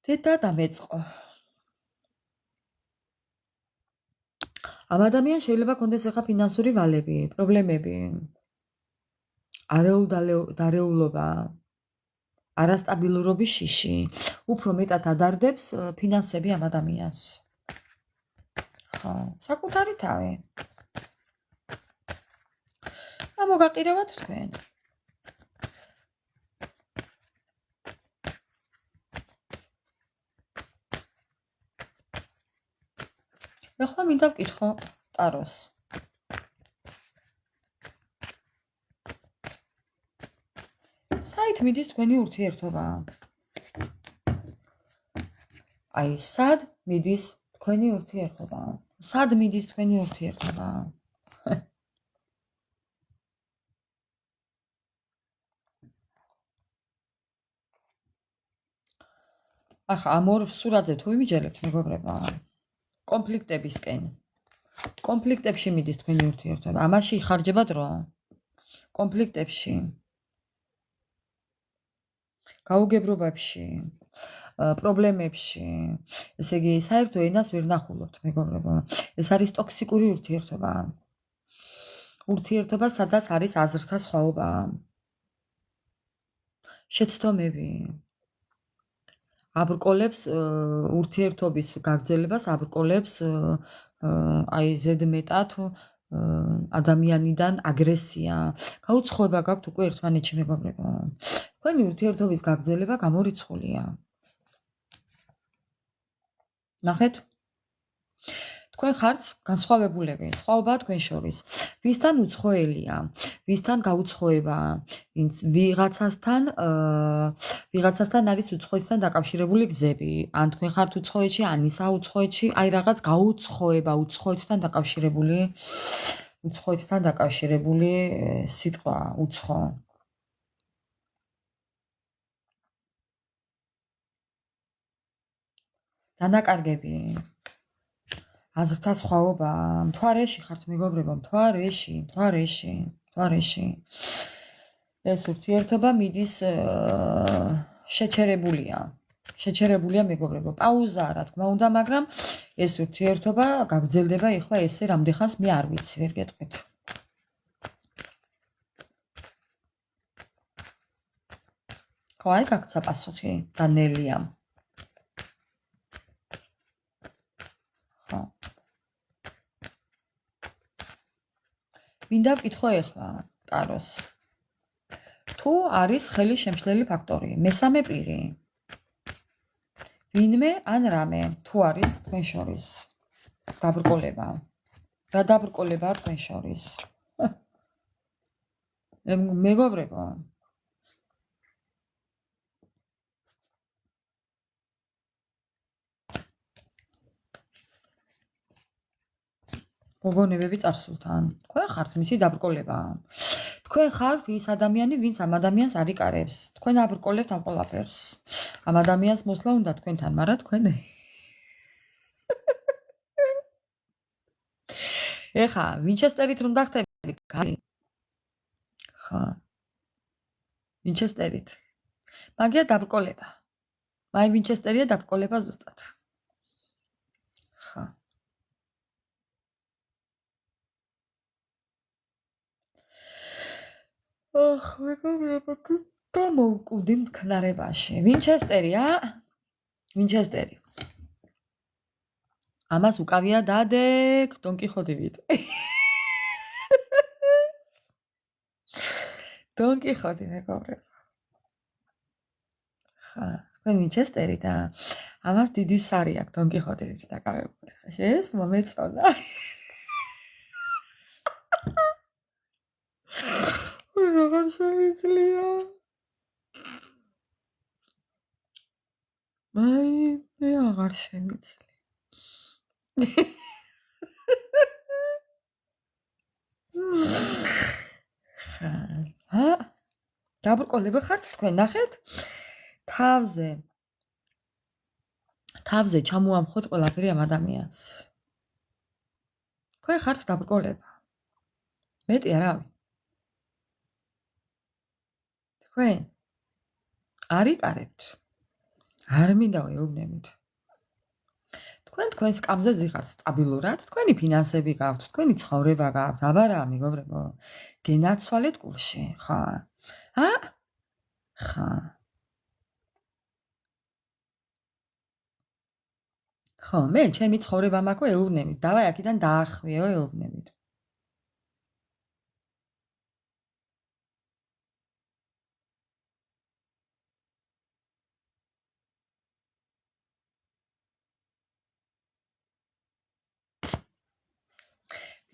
დედა დამეწყო. ამ ადამიანს შეიძლება კონდეს ახლა ფინანსური ვალები, პრობლემები, არეულობა, არასტაბილურობის შიში. უფრო მეტად ადარდებს ფინანსები ამ ადამიანს. ხო, საკუთარი თავი. ამოგაყირავათ თქვენ. ეხლა მინდა ვკითხო ტაროს. საით მიდის თქვენი ურთიერთობა? აი, სად მიდის თქვენი ურთიერთობა? სად მიდის თქვენი ურთიერთობა? ახლა ამ ორ სურათზე თუ იმიჯერებთ, მეგობრებო, კონფლიქტებისკენ. კონფლიქტებში მიდის თქვენი ურთიერთობა. ამაში იხარჯება დრო. კონფლიქტებში. გაუგებრობებში, პრობლემებში. ესე იგი, საერთო ენას ვერ ნახულობთ, მეგობრებო. ეს არის ტოქსიკური ურთიერთობა. ურთიერთობა, სადაც არის აზრთა სხვაობა. შეცდომები. აბრკოლებს ურთიერთობის გაგრძელებას, აბრკოლებს აი ზედმეტად ადამიანიდან აგრესია. გაუცხოება გაქვთ უკვე ერთმანეთში, მეგობრებო. თქვენი ურთიერთობის გაგრძელება გამორიცხულია. ნახეთ? თქვენ ხართ განსხვავებულები, სხვაობაა თქვენ შორის. ვისთან უცხოელია, ვისთან გაუცხოებაა, ვინც ვიღაცასთან არის უცხოეთთან დაკავშირებული გზები. ან თქვენ ხართ უცხოეთში, ან ისაა უცხოეთში, აი რაღაც გაუცხოება, უცხოეთთან დაკავშირებული სიტყვა, უცხო. დანაკარგები. აზრთა სხვაობა, მთვარეში ხართ, მეგობრებო, მთვარეში. ეს ურთიერთობა მიდის შეჩერებულია, მეგობრებო. პაუზაა, რა თქმა უნდა, მაგრამ ეს ურთიერთობა გაგრძელდება ეხლა ესე რამდენხანს მე არ ვიცი, ვერ გეტყვით. ხო, აი გაგცა პასუხი დანელიამ. ხო. მინდა ვკითხო ეხლა ტაროს. თუ არის ხელი შემშლელი ფაქტორი, მესამე პირი. ვინმე ან რამე, თუ არის თქვენ შორის დაბრკოლება. რა დაბრკოლებაა თქვენ შორის? მეგობრებო. მოგონებები წარსულთან. თქვენ ხართ მისი დაბრკოლება. თქვენ ხართ ის ადამიანი, ვინც ამ ადამიანს არ იკარებს. თქვენ აბრკოლებთ ამ ყველაფერს. ამ ადამიანს მოსვლა უნდა თქვენთან, მაგრამ თქვენ ეხა ვინჩესტერით რომ დახტები, ხა. ვინჩესტერით. მაგია დაბრკოლება. მაი ვინჩესტერია დაბრკოლება ზუსტად. ხა. ოხ, მეგობრებო, გამოვკვდი მტკნარებაში. ვინჩესტერი. ამას უკავია დადეკ დონკიხოტივით. დონკიხოტი, მეგობრებო. ხა, თქვენ ვინჩესტერი და ამას დიდი სარი აქვს დონკიხოტივით დაკავებული. ეს მომეწონა. როგორ შემიძლია? აი, მე აღარ შემიძლია. ხა, დაბრკოლება ხართ თქვენ, ნახეთ? თავზე ჩამოამხოთ ყველაფერი ამ ადამიანს. თქვენ ხართ დაბრკოლება. მეტი არავინ. თქვენ არ იკარებთ. არ მინდა ვეუბნებით. თქვენ თქვენს კამზე ზიღართ სტაბილურად, თქვენი ფინანსები გაქვთ, თქვენი ცხოვრება გაქვთ, აბა რა, მეგობრებო, გენაცვალეთ კურსში, ხა? ხა. ხო, მე ჩემი ცხოვრება მაქვს, ეუბნებით. დავაი აქედან დაახვიო, ეუბნებით.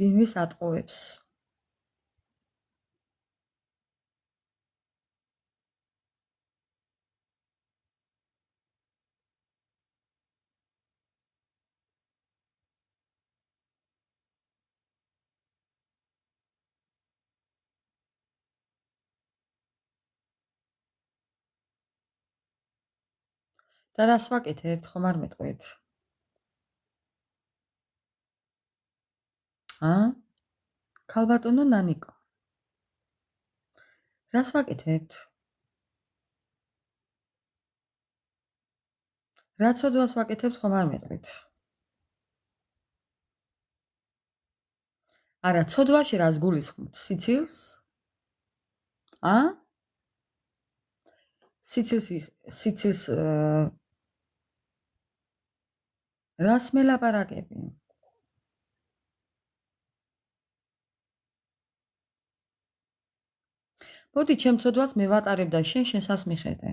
ვინმეს ატყუებს? და რას ვაკეთებ, ხომ არ მეტყვით? ქალბატონო ნანიკო. რას ვაკეთებთ? რა ცოდვას ვაკეთებთ, ხომ არ მეტყვით? არა, ცოდვაში რას გულისხმობთ? სიცილს? სიცილს რას მელაპარაკები? მოდი, ჩემ ცოდვას მე ვატარებ და შენ შენსას მიხედე.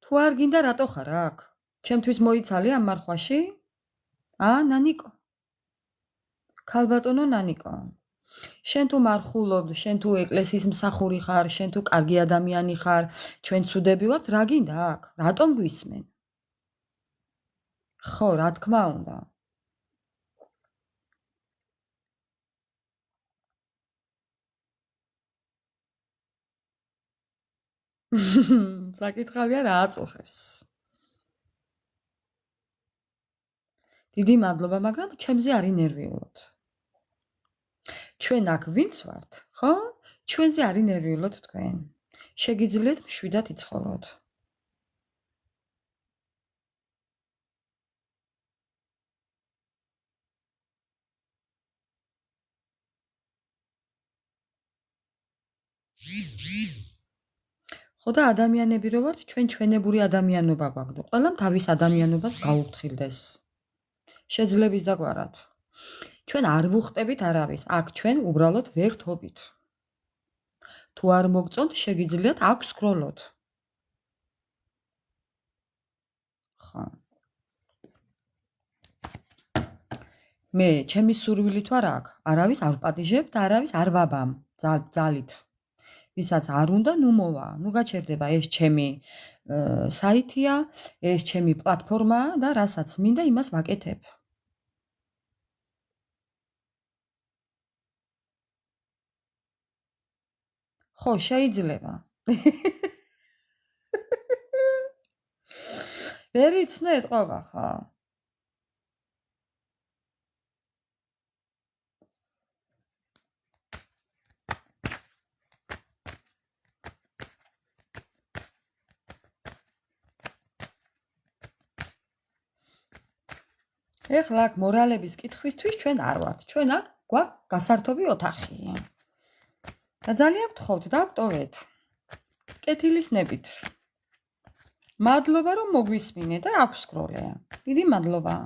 თუ არ გინდა, რატო ხარ აქ? ჩემთვის მოიცალე ამ მარხვაში? ნანიკო. ქალბატონო ნანიკო. შენ თუ მარხულობ, შენ თუ ეკლესიის მსახური ხარ, შენ თუ კარგი ადამიანი ხარ, ჩვენ ცუდები ვართ, რა გინდა აქ? რატომ გვისმენ? ხო, რა თქმა უნდა. საკითხავია რა აწუხებს. დიდი მადლობა, მაგრამ ჩემზე არ ინერვიულობთ. ჩვენ აქ ვინც ვართ, ხო? ჩვენზე არ ინერვიულობთ თქვენ. შეგიძლიათ მშვიდად იცხოვროთ. ხო და ადამიანები რო ვართ, ჩვენ ჩვენებური ადამიანობა გვაქვს და ყველამ თავის ადამიანობას გაუფრთხილდეს. შეძლების და გვარად. ჩვენ არ ვუხტებით არავის, აქ ჩვენ უბრალოდ ვერთობით. თუ არ მოგწონთ, შეგიძლიათ აქ სკროლოთ. ხო. მე ჩემი სურვილით ვარ აქ, არავის არ ვპატიჟებ და არავის არ ვაბამ, ძალით. ვისაც არ უნდა, ნუ მოვა, ნუ გაჩერდება, ეს ჩემი საიტია, ეს ჩემი პლატფორმაა და რასაც მინდა იმას ვაკეთებ. ხო, შეიძლება. ვერ იცნო ეთყობა ხა? ეხლა აქ მორალების კითხვისთვის ჩვენ არ ვართ. ჩვენ აქ გვაქვს გასართობი ოთახი. და ძალიან გთხოვთ, დავტოვეთ. კეთილის ნებით. მადლობა რომ მოგვისმინე და აქ ვსკროლე. დიდი მადლობა.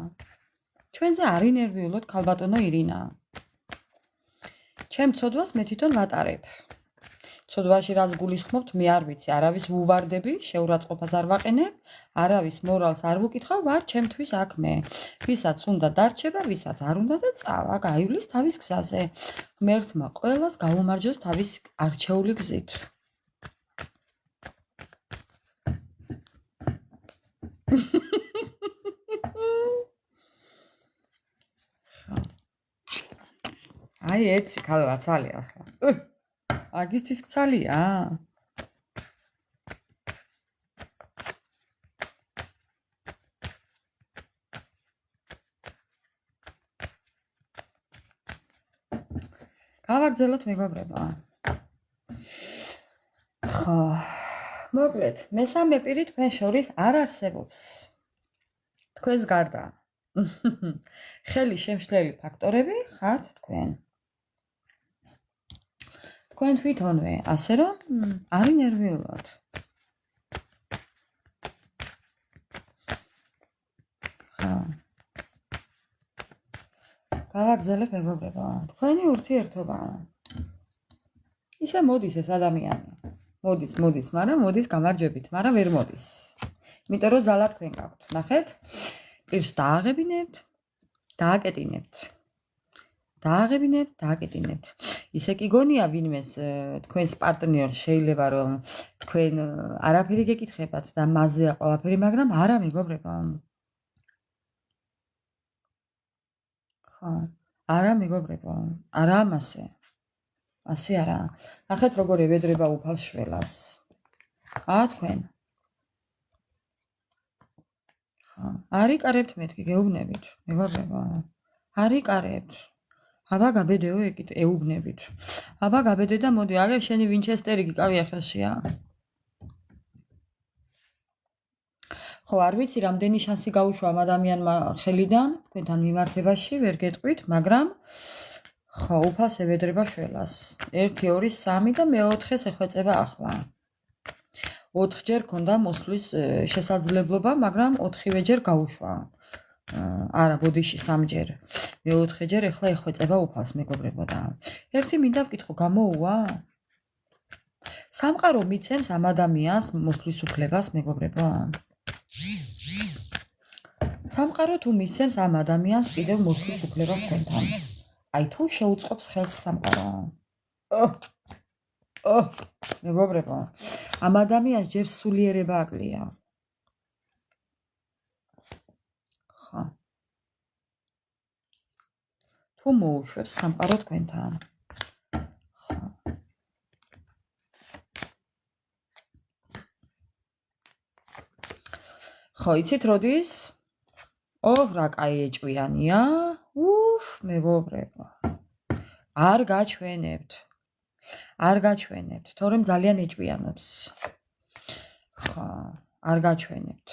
ჩვენზე არ ინერვიულოთ ქალბატონო ირინა. ჩემ ცოდვას მე თვითონ ვატარებ. ცოდვაში რაც გულისხმობთ, მე არ ვიცი, არავის ვუვარდები, შეურაცხყოფას არ ვაყენებ, არავის მორალს არ ვუკითხავ, ვარ ჩემთვის აქ მე. ვისაც უნდა დარჩება, ვისაც არ უნდა და წავა, გაივლის თავის გზაზე. ღმერთმა ყველას გაუმარჯოს თავის არჩეული გზით. აი ეცი ქალვა ცალია ახლა. აგისთვის გცალია? გავაგრძელოთ მეგობრებო. ხო. მოკლედ, მესამე პირი თქვენ შორის არ არსებობს. თქვენს გარდა. ხელი შემშლელი ფაქტორები ხართ თქვენ. თქვენ თვითონვე, ასე რომ არ ინერვიულოთ. ხო. გავაგრძელებ მეგობრებო, თქვენი ურთიერთობა. ისე მოდის ეს ადამიანი. მოდის, მაგრამ მოდის გამარჯვებით, მაგრამ ვერ მოდის. იმიტომ რომ ძალა თქვენ გაქვთ. ნახეთ? პირს დააღებინებთ, დააკეტინებთ. ისე კი გონია ვინმეს თქვენს პარტნიორს შეიძლება რომ თქვენ არაფერი გეკითხებათ და მასზეა ყველაფერი, მაგრამ არა მეგობრებო. ხო, არა მეგობრებო, არა ამასე. ასე არა. ნახეთ როგორ ევედრება უფალშველას. თქვენ. ხო, არ იკარებთ მეთქი, გეუბნებით, მეგობრებო. არ იკარებთ. აბა გაბედეო ეუბნებით. აბა გაბედე და მოდი, აგერ შენი ვინჩესტერი გიკავია ხელშია. ხო, არ ვიცი რამდენი შანსი გაუშვა ამ ადამიანმა ხელიდან, თქვენთან მიმართებაში, ვერ გეტყვით, მაგრამ ხო, უფალს ევედრება შველას. 1 2 3 და მე-4-ეს ეხვეწება ახლა. 4-ჯერ ქონდა მოსვლის შესაძლებლობა, მაგრამ 4-ვეჯერ გაუშვა. არა, ბოდიში 3-ჯერ. მე-4-ჯერ ახლა ეხვეწება უფალს, მეგობრებო და. ერთი მინდა ვკითხო, გამოუვა? სამყარო მიცემს ამ ადამიანს მოსვლის უფლებას, მეგობრებო? სამყარო თუ მისცემს ამ ადამიანს კიდევ მოსვლის უფლებას თქვენთან. აი თუ შეუწყობს ხელს სამყარო. მეგობრებო, ამ ადამიანს ჯერ სულიერება აკლია. ხო. თუ მოუშვებს სამყარო თქვენთან. ხო. ხო, იცით როდის? რა კაი ეჭვიანია. მეგობრებო. არ გაჩვენებთ, თორემ ძალიან ეჭვიანობს. ხო, არ გაჩვენებთ.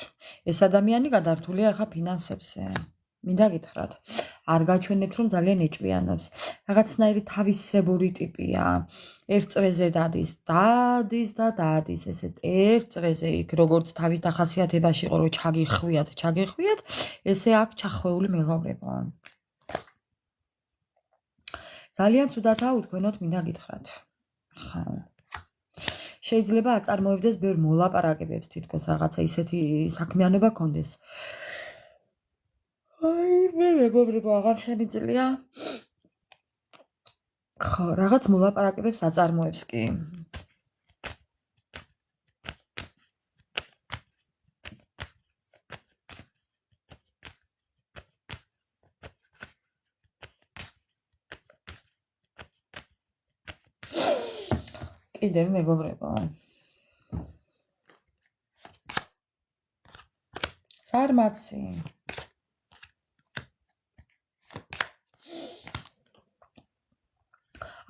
ეს ადამიანი გადართულია ახლა ფინანსებზე. მინდა გითხრათ, არ გაჩვენებთ, რომ ძალიან ეჭვიანობს. რაღაცნაირი თავისებური ტიპია. ერთ წრეზე დადის და დადის ესეთ ერთ წრეზე იქ, როგორც თავის დახასიათებაში იყო, რომ ჩაგეხვიათ, ესე აქ ჩახვეული მეგობრებო. ძალიან ცუდად აუთქვენოთ, მინდა გითხრათ. ხა. შეიძლება აწარმოებდეს ბევრ მოლაპარაკებებს, თითქოს რაღაცა ისეთი საქმიანობა კონდეს. მე მეგობრებო, აღარ შემიძლია. ხო, რაღაც მოლაპარაკებებს აწარმოებს კი. კიდევ მეგობრებო. ზარმაცი.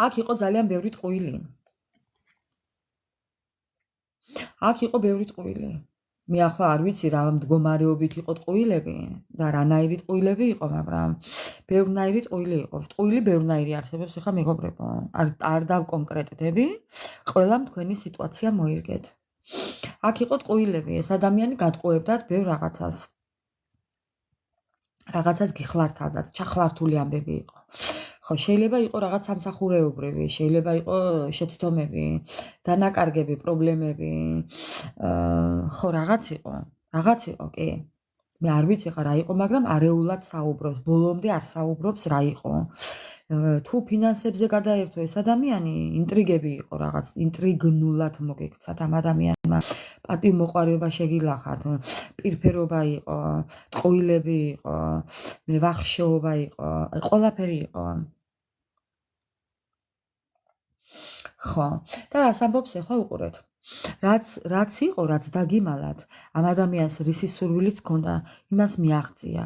აქ იყო ძალიან ბევრი ტყუილი. მე ახლა არ ვიცი რა მდგომარეობით იყო ტყუილები და რანაირი ტყუილები იყო, მაგრამ ბევრნაირი ტყუილი იყო. ტყუილი ბევრნაირი არსებობს, ახლა მეგობრებო. არ დავკონკრეტდები, ყველამ თქვენი სიტუაცია მოირგეთ. აქ იყო ტყუილები, ეს ადამიანი გატყუებდათ ბევრ რაღაცას გიხლართავდათ, ჩახლართული ამბები იყო. ხო, შეიძლება იყო რაღაც სამსახურეობრივი, შეიძლება იყო შეცდომები, დანაკარგები, პრობლემები. ხო, რაღაც იყო, კი. მე არ ვიცი ხა რა იყო, მაგრამ არეულად საუბრობს, ბოლომდე არ საუბრობს რა იყო. თუ ფინანსებზე გადაერთო ეს ადამიანი, ინტრიგები იყო რაღაც, ინტრიგნულად მოგექცათ ამ ადამიანმა. პატივმოყვარეობა შეგილახათ, პირფერობა იყო, ტყუილები იყო, მევახშეობა იყო, ყველაფერი იყო. ხო, და რას ამბობს ახლა უყურეთ. რაც იყო, რაც დაგიმალათ, ამ ადამიანს რისი სურვილიც ჰქონდა, იმას მიაღწია.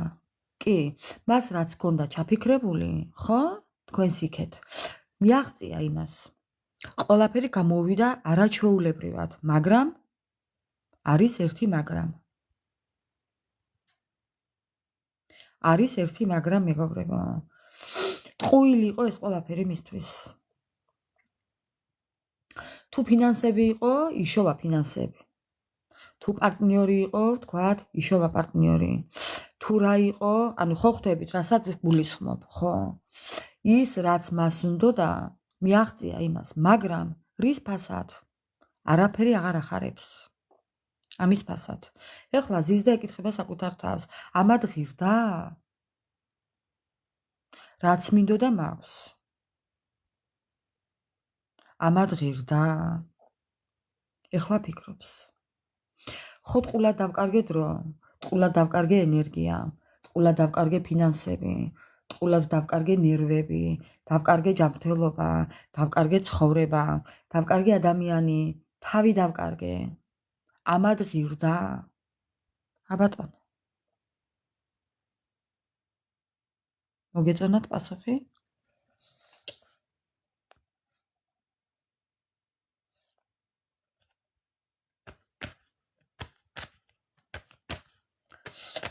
კი, მას რაც ჰქონდა ჩაფიქრებული, ხო? თქვენს იქეთ. მიაღწია იმას. ყველაფერი გამოვიდა არაჩვეულებრივად, მაგრამ არის ერთი მაგრამ. მეგობრებო. ტყუილი იყო ეს ყველაფერი მისთვის. თუ ფინანსები იყო, იშოვა ფინანსები. თუ პარტნიორი იყო, ვთქვათ, იშოვა პარტნიორი. თუ რა იყო, ანუ ხო ხვდებით, რასაც გულისხმობ, ხო? ის რაც მას უნდოდა, მიაღწია იმას, მაგრამ რის ფასად? არაფერი აღარ ახარებს. ამის ფასად. ეხლა ზის და ეკითხება საკუთარ თავს, ამად ღირდა? რაც მინდოდა მაქვს. ამად ღირდა? ეხლა ფიქრობს. ხო, ტყულად დავკარგე დრო, ტყულად დავკარგე ენერგია, ტყულად დავკარგე ფინანსები, ტყულას დავკარგე ნერვები, დავკარგე ჯანმრთელობა, დავკარგე ცხოვრება, დავკარგე ადამიანი, თავი დავკარგე. ამად ღირდა? აბატონო. მოგეწონათ პასუხი?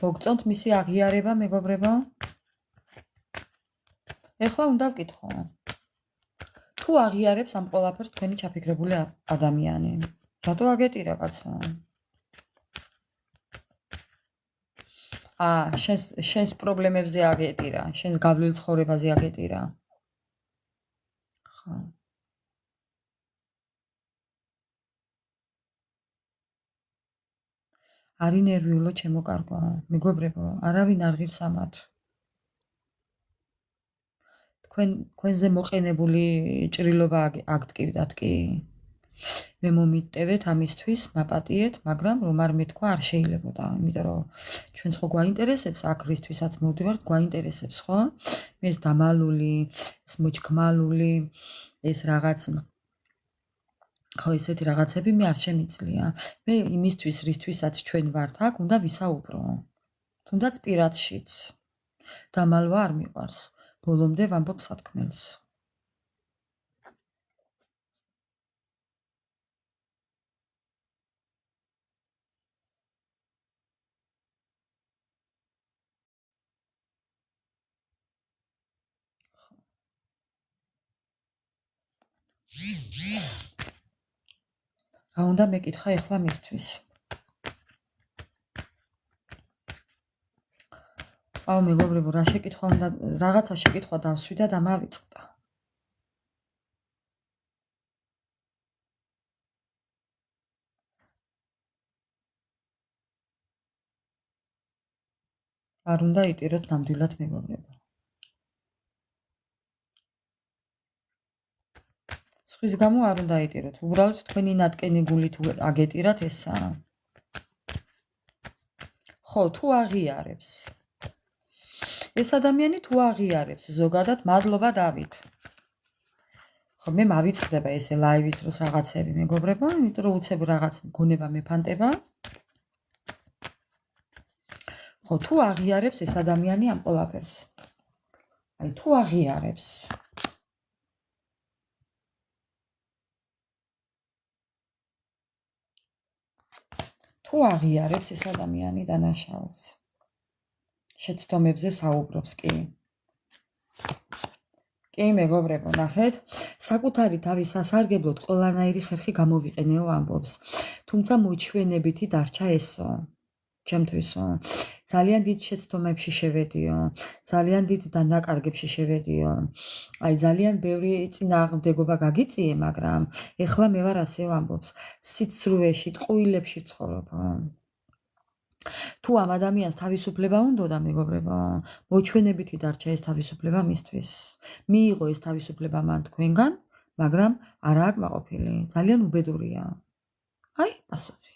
მოგწონთ მისი აღიარება, მეგობრებო? ეხლა უნდა ვკითხო. თუ აღიარებს ამ ყველაფერს თქვენი ჩაფიქრებული ადამიანი, რატო აგეტირა კაცო? შენს პრობლემებზე აგეტირა, შენს გავლილ ცხოვრებაზე აგეტირა. ხო. არი ნერვიულო ჩემო კარგო, მეგობრებო, არავინ არ ღირს ამათ. თქვენზე მოყენებული ჭრილობა აგტკივდათ კი. მე მომიტევეთ ამისთვის, მაპატიეთ, მაგრამ რომ არ მეთქვა არ შეიძლებოდა, იმიტომ რომ ჩვენს ხო გვაინტერესებს აქ რისთვისაც მოვდივართ, გვაინტერესებს, ხო? მე ეს დამალული, ეს მოჩქმალული, ეს რაღაც ხო ესეთი რაღაცები მე არ შემიძლია. მე იმისთვის რისთვისაც ჩვენ ვართ აქ, უნდა ვისაუბრო. თუნდაც პირადშიც. დამალვა არ მიყვარს. ბოლომდე ვამბობ სათქმელს. რა უნდა მეკითხა ეხლა მისთვის? აუ მეგობრებო, რა შეკითხვა უნდა, რაღაცა შეკითხვა დავსვი და დამავიწყდა. არ უნდა იტიროთ ნამდვილად მეგობრებო. სხვის გამო არ უნდა იტიროთ. უბრალოდ თქვენი ნატკენი გულით აგეტირათ ესა. ხო, თუ აღიარებს. ეს ადამიანი თუ აღიარებს, ზოგადად მადლობა დავით. ხო, მე მავიწყდება ესე ლაივის დროს რაღაცები, მეგობრებო, იმიტომ რომ უცებ რაღაც გონება მეფანტება. ხო, თუ აღიარებს ეს ადამიანი ამ ყველაფერს. აი, თუ აღიარებს. თუ აღიარებს ეს ადამიანი დანაშაულს. შეცდომებზე საუბრობს კი. კი, მეგობრებო, ნახეთ, საკუთარი თავის სასარგებლოდ ყველანაირი ხერხი გამოვიყენეო ამბობს. თუმცა მოჩვენებითი დარჩა ესო. ჩემთვისო, ძალიან დიდ შეცდომებში შევედიო, ძალიან დიდ დანაკარგებში შევედიო. აი, ძალიან ბევრი წინააღმდეგობა გაგიწიე, მაგრამ ეხლა მე ვარ ასე ვამბობს, სიცრუეში, ტყუილებში ვცხოვრობ. თუ ამ ადამიანს თავისუფლება უნდოდა, მეგობრებო, მოჩვენებითი დარჩა ეს თავისუფლება მისთვის. მიიღო ეს თავისუფლება მან თქვენგან, მაგრამ არაა კმაყოფილი. ძალიან უბედურია. აი, პასუხი.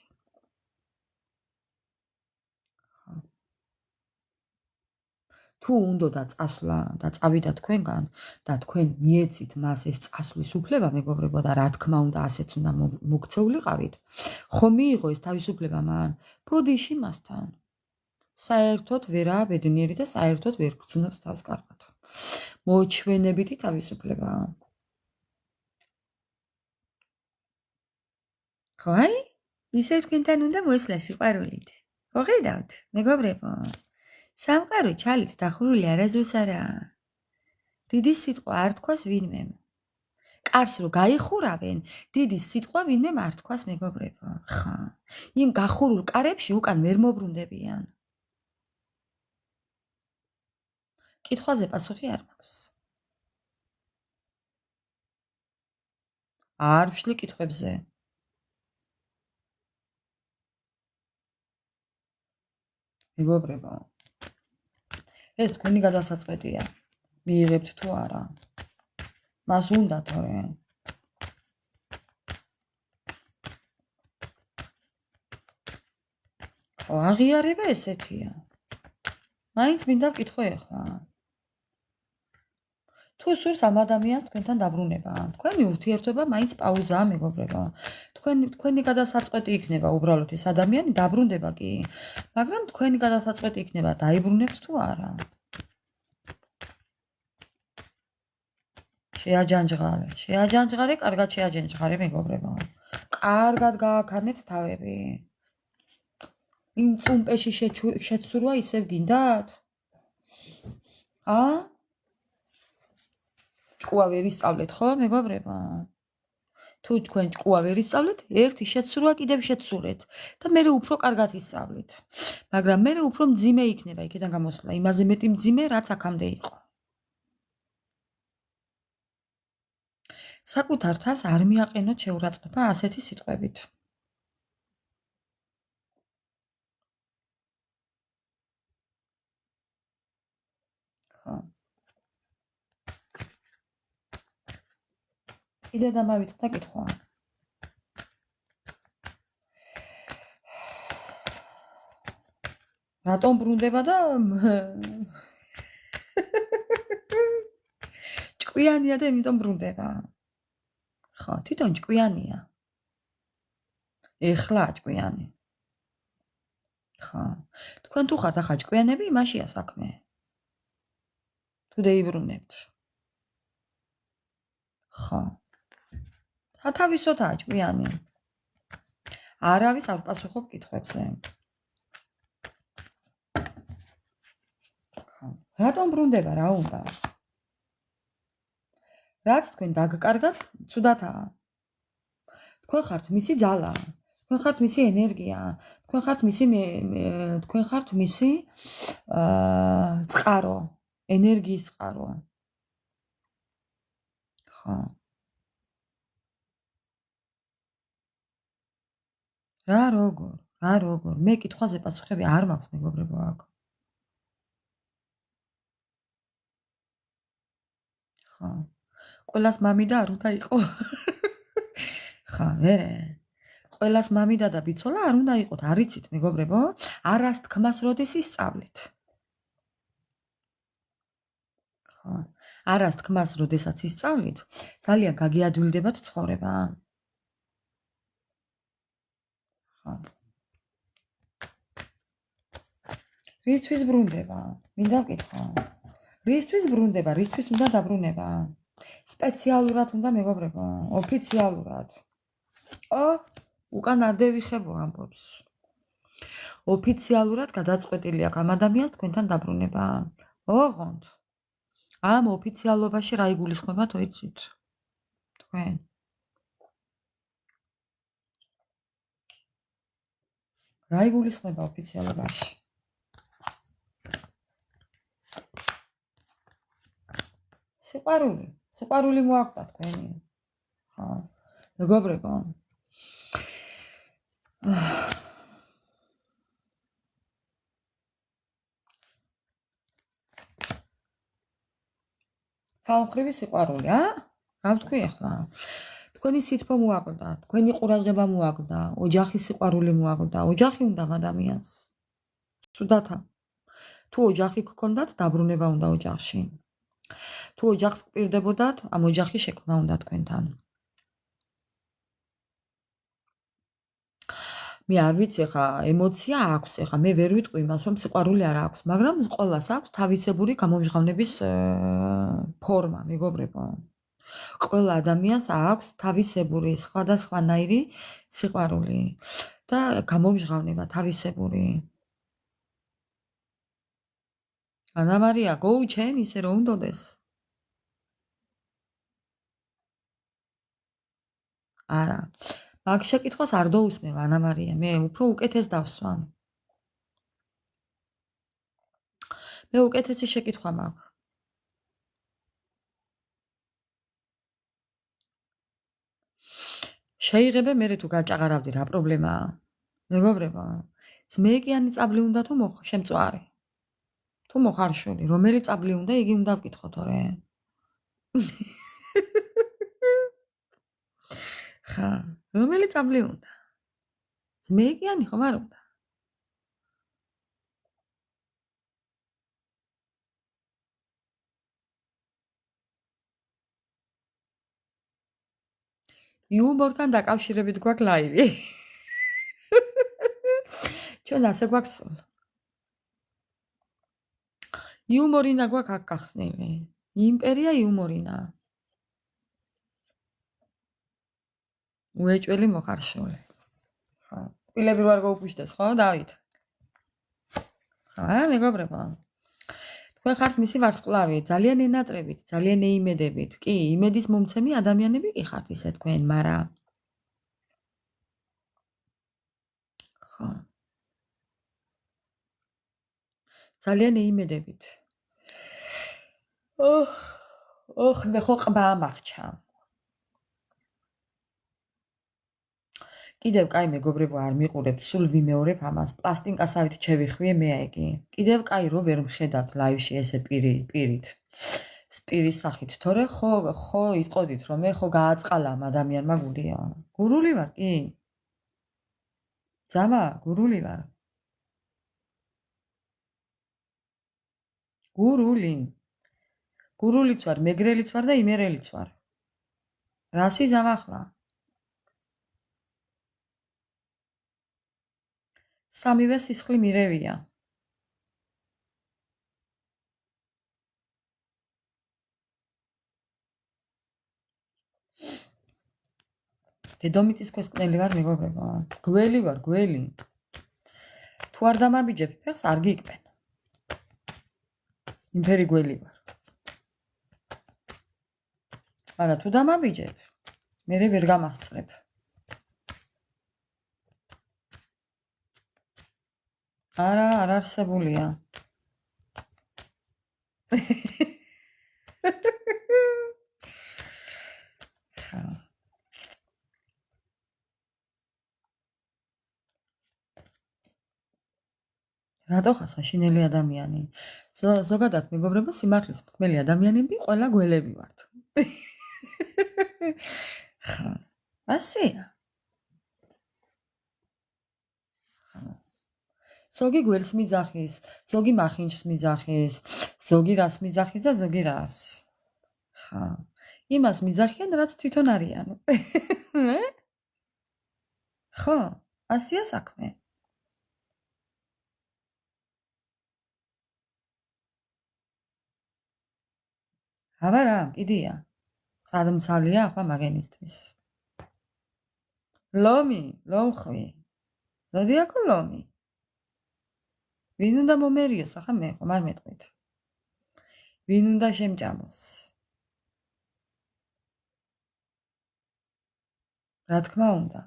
თუ უნდოდა წასვლა და წავიდა თქვენგან და თქვენ მიეცით მას ეს წასვლის უფლება, მეგობრებო, და რა თქმა უნდა ასეც უნდა მოგცეულიყავით, ხომ მიიღო ეს თავისუფლება მან? ბოდიში მასთან. საერთოდ ვერაა ბედნიერი და საერთოდ ვერ გრძნობს თავს კარგად. მოჩვენებითი თავისუფლება. ხო, აი, ისე თქვენთან უნდა მოსვლა სიყვარულით. ხო ხედავთ, მეგობრებო? სამყარო ჩალით დახურული არასდროს არაა. დიდი სიტყვა არ თქვას ვინმემ. კარს რო გაიხურავენ, დიდი სიტყვა ვინმემ არ თქვას, მეგობრებო. ხა, იმ გახურულ კარებში უკან ვერ მოbrunდებიან. კითხვაზე პასუხი არ მაქვს. არ ვშლი კითხვებზე. მეგობრებო, ეს თქვენი გადასაწყვეტია. მიიღებთ თუ არა. მას უნდა თორე. აღიარება ესეთია. მაინც მინდა ვკითხო ეხლა. თუ სურს ამ ადამიანს თქვენთან დაბრუნება, თქვენი ურთიერთობა მაინც პაუზაა, მეგობრებო. თქვენი გადასაწყვეტი იქნება უბრალოდ ეს ადამიანი დაბრუნდება კი, მაგრამ თქვენი გადასაწყვეტი იქნება დაიბრუნებს თუ არა. შეაჯანჯღარე, კარგად შეაჯანჯღარე, მეგობრებო. კარგად გააქანეთ თავები. იმ წუმპეში შეცურვა ისევ გინდათ? ჭკუა ვერ ისწავლეთ, ხო, მეგობრებო? თუ თქვენ ჭკუა ვერ ისწავლეთ, ერთი შეცურვა კიდევ შეცურეთ და მერე უფრო კარგად ისწავლეთ. მაგრამ მერე უფრო მძიმე იქნება იქიდან გამოსვლა, იმაზე მეტი მძიმე, რაც აქამდე იყო. საკუთარ თავს არ მიაყენოთ შეურაცხყოფა ასეთი სიტყვებით. ხო. კიდე დამავიწყდა კითხვა. რატომ ბრუნდება და ჭკვიანია და იმიტომ ბრუნდება. ხო, თვითონ ჭკვიანია. ეხლა ჭკვიანი. ხო. თქვენ თუ ხართ ახლა ჭკვიანები, იმაშია საქმე. თუ დაიბრუნებთ. ხო. სათავისოთაა ჭკვიანი. არავის არ პასუხობ კითხვებზე. ხო. რატომ ბრუნდება, რა უნდა? რაც თქვენ დაგკარგათ, ცუდათაა. თქვენ ხართ მისი ძალა, თქვენ ხართ მისი ენერგია, თქვენ ხართ მისი წყარო, ენერგიის წყარო. ხო. რა როგორ? მე კითხვაზე პასუხები არ მაქვს, მეგობრებო, აქ. ხო. ყველას მამიდა არ უნდა იყო. ხო, მერე. ყველას მამიდა და ბიცოლა არ უნდა იყოთ, არიცით, მეგობრებო? არას თქმას როდის ისწავლეთ. ხო. არას თქმას როდესაც ისწავლით, ძალიან გაგიადვილდებათ ცხოვრება. ხო. რისთვის ბრუნდება? მინდა ვკითხო. რისთვის ბრუნდება? რისთვის უნდა დაბრუნება? სპეციალურად უნდა, მეგობრებო, ოფიციალურად. უკან არ დევიხებო ამბობს. ოფიციალურად გადაწყვეტილი აქვს ამ ადამიანს თქვენთან დაბრუნება. ოღონდ ამ ოფიციალობაში რა იგულისხმება თუ იცით? თქვენ. რა იგულისხმება ოფიციალობაში? სიყვარული მოაკვდა თქვენი. ხო. მეგობრებო. ცალმხრივი სიყვარული, რა ვთქვი ახლა? თქვენი სითბო მოაკვდა, თქვენი ყურადღება მოაკვდა, ოჯახის სიყვარული მოაკვდა, ოჯახი უნდა ადამიანს. ცუდათა. თუ ოჯახი გქონდათ, დაბრუნება უნდა ოჯახში. თუ ოჯახს გპირდებოდათ, ამ ოჯახის შექმნა უნდა თქვენთან. მე არ ვიცი ხა, ემოცია აქვს, ხა მე ვერ ვიტყვი იმას, რომ სიყვარული არ აქვს, მაგრამ ყველას აქვს თავისებური გამომჟღავნების ფორმა, მეგობრებო. ყველა ადამიანს აქვს თავისებური სხვადასხვანაირი სიყვარული და გამომჟღავნება თავისებური. ანა მარია, გოუჩენ ისე რომ უნდოდეს. არა. მაგ შეკითხვას არ დაუსმევ, ანა მარია, მე უფრო უკეთეს დავსვამ. მე უკეთესი შეკითხვა მაქვს. შეიძლება მე თუ გაჭაღარავდი რა პრობლემაა? მეგობრებო, ძმეიკიანი წაბლი უნდა თუ შემწვარი? თუ მოხარშული, რომელი წაბლი უნდა, იგი უნდა ვკითხო თორე. ხა, რომელი წაბლი უნდა? ძმეიკიანი ხომ არ უნდა? იუმორთან დაკავშირებით გვაქვს ლაივი. ჩვენ ასე გვაქვს სულ. იუმორინა გვაქვს აქ გახსნილი. იმპერია იუმორინა. უეჭველი მოხარშული. ხო. კვილები რო არ გაუფიშდეს, ხო, დავით? ხო, მეგობრებო. თქვენ ხართ მისი ვარსკვლავი, ძალიან ენატრებით, ძალიან ეიმედებით. კი, იმედის მომცემი ადამიანები კი ხართ ისე თქვენ, მაგრამ ხო. ძალიან ეიმედებით. მე ხო ყბა ამახჩა. კიდევ კაი მეგობრებო არ მიყურებთ, სულ ვიმეორებ ამას. პლასტინკასავით შევიხვიე მე აიგი. კიდევ კაი რო ვერ მხედავთ ლაივში ესე პირით. სპირის სახით, თორე ხო იტყოდით რომ მე ხო გააწყალა ამ ადამიანმა გულია. გურული ვარ, კი. ძამა, გურული ვარ. გურულიც ვარ, მეგრელიც ვარ და იმერელიც ვარ. რასი ზამახლა? სამივე სისხლი მირევია. დედომიწის ქვესკნელი ვარ მეგობრებო. გველი ვარ, გველი. თუ არ დამაბიჯებ ფეხს არ გიკბენ. იმფერი გველი ვარ. მაგრამ თუ დამაბიჯებ, მე ვერ გამასწრებ. არა, არ არსებულია. რატო ხარ საშინელი ადამიანი? ზოგადად მეგობრებო, სიმართლის მკმელი ადამიანები ყველა გველები ვართ. ხა, ასია. ზოგი გველს მიძახის, ზოგი მახინჯს მიძახის, ზოგი რას მიძახის და ზოგი რას. ხა, იმას მიძახიან, რაც თვითონ არიან. ხო, ასია საქმე. აბა რა, კიდია. სადმცალია ახლა მაგენისთვის. ლომი, ლომხვი. ზოდიაკო ლომი. ვინ უნდა მომერიოს, ახლა მე ხომ არ მეტყვით. ვინ უნდა შემჭამოს? რა თქმა უნდა.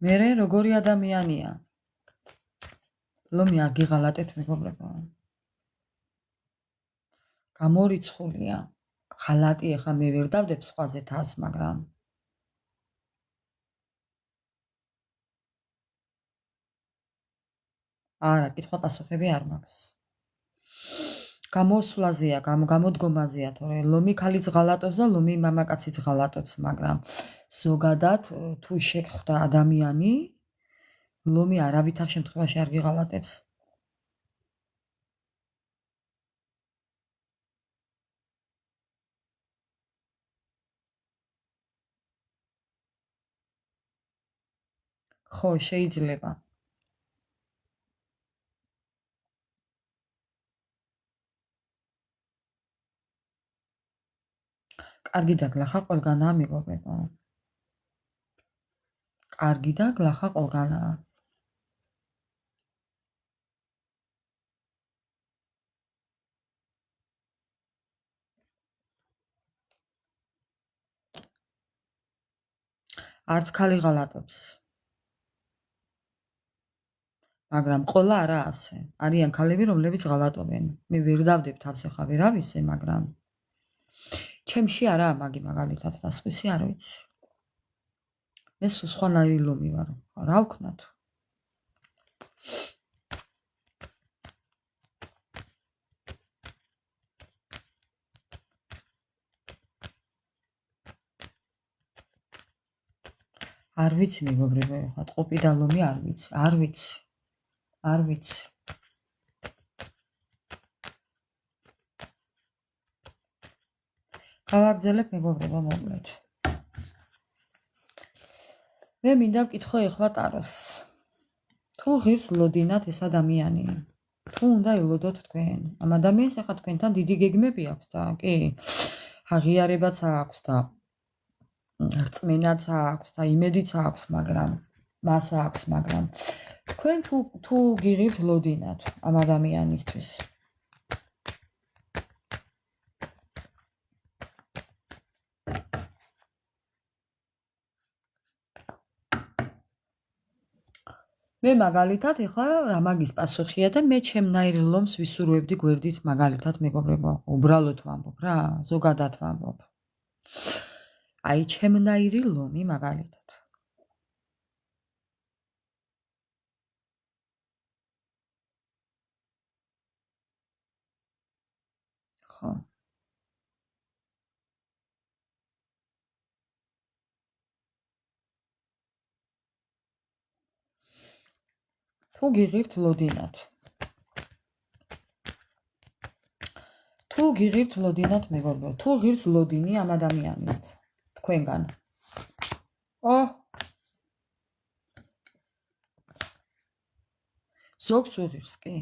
მერე როგორი ადამიანია? ლომი არ გიღალატეთ მეგობრებო. გამორიცხულია. ხალატი ახლა მე ვერ დავდებ სხვაზე თავს, მაგრამ არა, კითხვა პასუხები არ მაქვს. გამოსვლაზეა, გამოდგომაზეა, თორე ლომი ქალიც ღალატობს და ლომი მამაკაციც ღალატობს, მაგრამ ზოგადად თუ შეგხვდა ადამიანი, ლომი არავითარ შემთხვევაში არ გიღალატებს. ხო, შეიძლება. კარგი და გლახა ყველგანაა მეგობრებო. კარგი და გლახა ყველგანაა. არც ქალი ღალატობს. მაგრამ ყოლა არა ასე. არიან ქალები, რომლებიც ღალატობენ. მე ვერ დავდებ თავს ახლა ვერავისე, მაგრამ ჩემში არაა მაგი მაგალითად და სხვისი არ ვიცი. მე სხვანაირი ლომი ვარ. რა ვქნათ? არ ვიცი მეგობრებო, ხა ტყუპი და ლომი არ ვიცი. გავაგზელებ მეგობრებო, მოკლედ. მე მინდა ვკითხო ეხლა ტაროს. თუ ღირს ლოდინათ ეს ადამიანი, თუ უნდა ელოდოთ თქვენ, ამ ადამიანს ახლა თქვენთან დიდი გეგმები აქვს და კი, აღიარებაც აქვს და რწმენაც აქვს და იმედიც აქვს, მაგრამ მას აქვს, მაგრამ თქვენ თუ გიღირთ ლოდინათ ამ ადამიანისთვის. მე მაგალითად ეხლა რა მაგის პასუხია და მე ჩემნაირ ლომს ვისურვებდი გვერდით მაგალითად მეგობრებო, უბრალოდ ვამბობ რა, ზოგადად ვამბობ. აი ჩემნაირი ლომი მაგალითად. ხო. თუ გიღირთ ლოდინათ. თუ გიღირთ ლოდინათ მეგობრებო, თუ ღირს ლოდინი ამ ადამიანის თქვენგან. ზოგს უღირს კი.